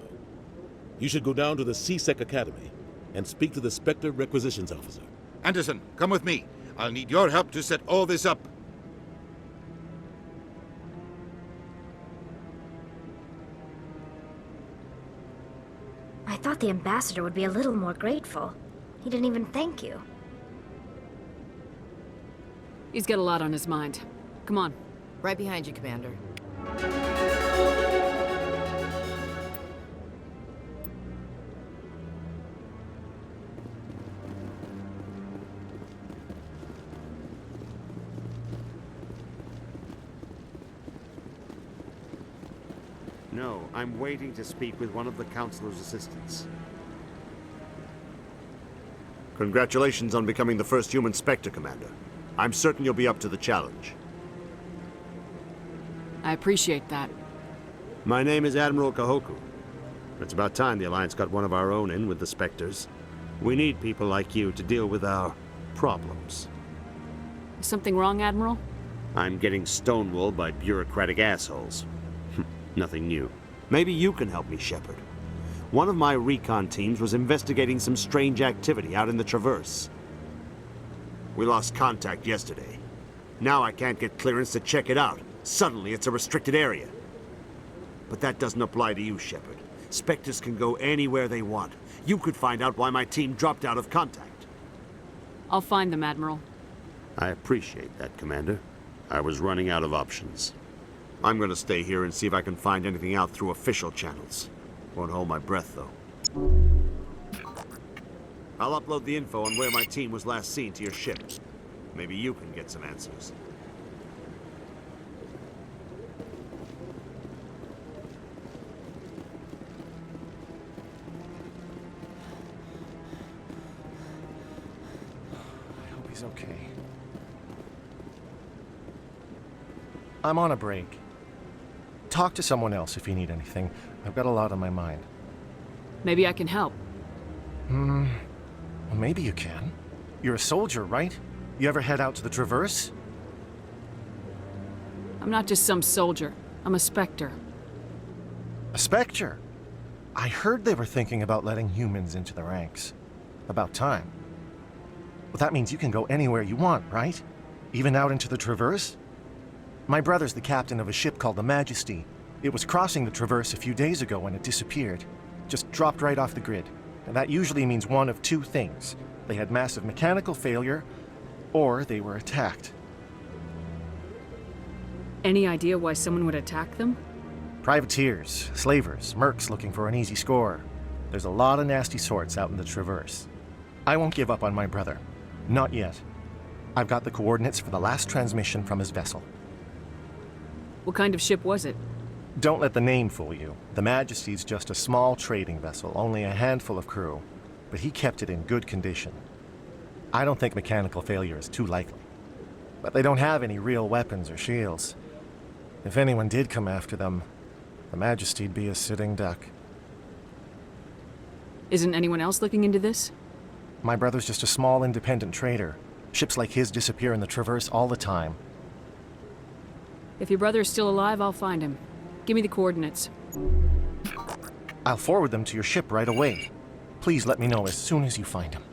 You should go down to the C-Sec Academy and speak to the Spectre Requisitions Officer. Anderson, come with me. I'll need your help to set all this up. I thought the Ambassador would be a little more grateful. He didn't even thank you. He's got a lot on his mind. Come on. Right behind you, Commander. No, I'm waiting to speak with one of the Councilor's assistants. Congratulations on becoming the first human Spectre, Commander. I'm certain you'll be up to the challenge. I appreciate that. My name is Admiral Kahoku. It's about time the Alliance got one of our own in with the Spectres. We need people like you to deal with our problems. Is something wrong, Admiral? I'm getting stonewalled by bureaucratic assholes. Nothing new. Maybe you can help me, Shepard. One of my recon teams was investigating some strange activity out in the Traverse. We lost contact yesterday. Now I can't get clearance to check it out. Suddenly it's a restricted area. But that doesn't apply to you, Shepard. Spectres can go anywhere they want. You could find out why my team dropped out of contact. I'll find them, Admiral. I appreciate that, Commander. I was running out of options. I'm going to stay here and see if I can find anything out through official channels. Won't hold my breath, though. I'll upload the info on where my team was last seen to your ship. Maybe you can get some answers. I hope he's okay. I'm on a break. Talk to someone else if you need anything. I've got a lot on my mind. Maybe I can help. Well, maybe you can. You're a soldier, right? You ever head out to the Traverse? I'm not just some soldier. I'm a Spectre. A Spectre? I heard they were thinking about letting humans into the ranks. About time. Well, that means you can go anywhere you want, right? Even out into the Traverse? My brother's the captain of a ship called the Majesty. It was crossing the Traverse a few days ago when it disappeared. Just dropped right off the grid. And that usually means one of two things. They had massive mechanical failure, or they were attacked. Any idea why someone would attack them? Privateers, slavers, mercs looking for an easy score. There's a lot of nasty sorts out in the Traverse. I won't give up on my brother. Not yet. I've got the coordinates for the last transmission from his vessel. What kind of ship was it? Don't let the name fool you. The Majesty's just a small trading vessel, only a handful of crew. But he kept it in good condition. I don't think mechanical failure is too likely. But they don't have any real weapons or shields. If anyone did come after them, the Majesty'd be a sitting duck. Isn't anyone else looking into this? My brother's just a small independent trader. Ships like his disappear in the Traverse all the time. If your brother is still alive, I'll find him. Give me the coordinates. I'll forward them to your ship right away. Please let me know as soon as you find him.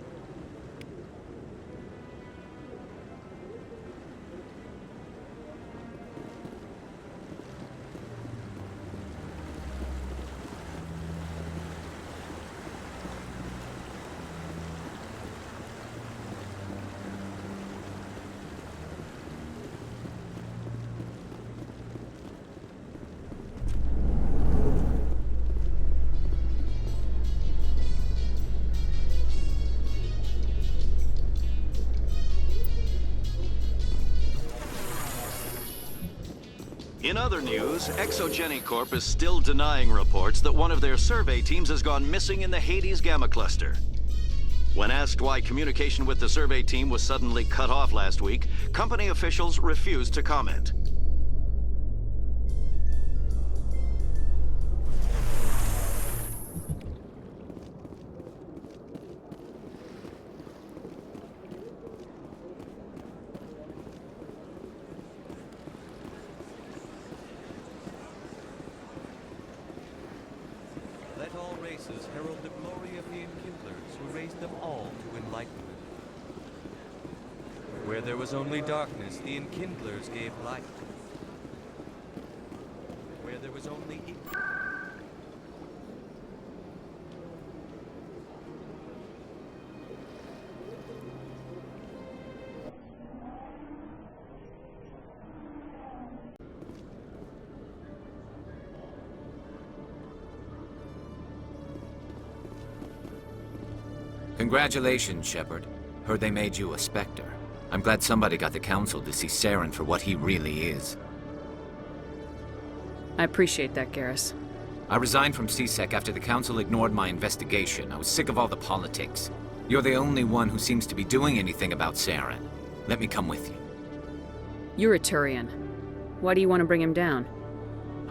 In other news, Exogeny Corp is still denying reports that one of their survey teams has gone missing in the Hades Gamma Cluster. When asked why communication with the survey team was suddenly cut off last week, company officials refused to comment. Herald the glory of the Enkindlers, who raised them all to enlightenment. Where there was only darkness, the Enkindlers gave light. Where there was only Congratulations, Shepard. Heard they made you a Spectre. I'm glad somebody got the Council to see Saren for what he really is. I appreciate that, Garrus. I resigned from C-Sec after the Council ignored my investigation. I was sick of all the politics. You're the only one who seems to be doing anything about Saren. Let me come with you. You're a Turian. Why do you want to bring him down?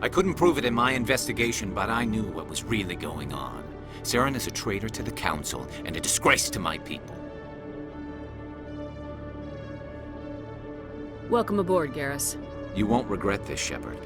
I couldn't prove it in my investigation, but I knew what was really going on. Saren is a traitor to the Council and a disgrace to my people. Welcome aboard, Garrus. You won't regret this, Shepard.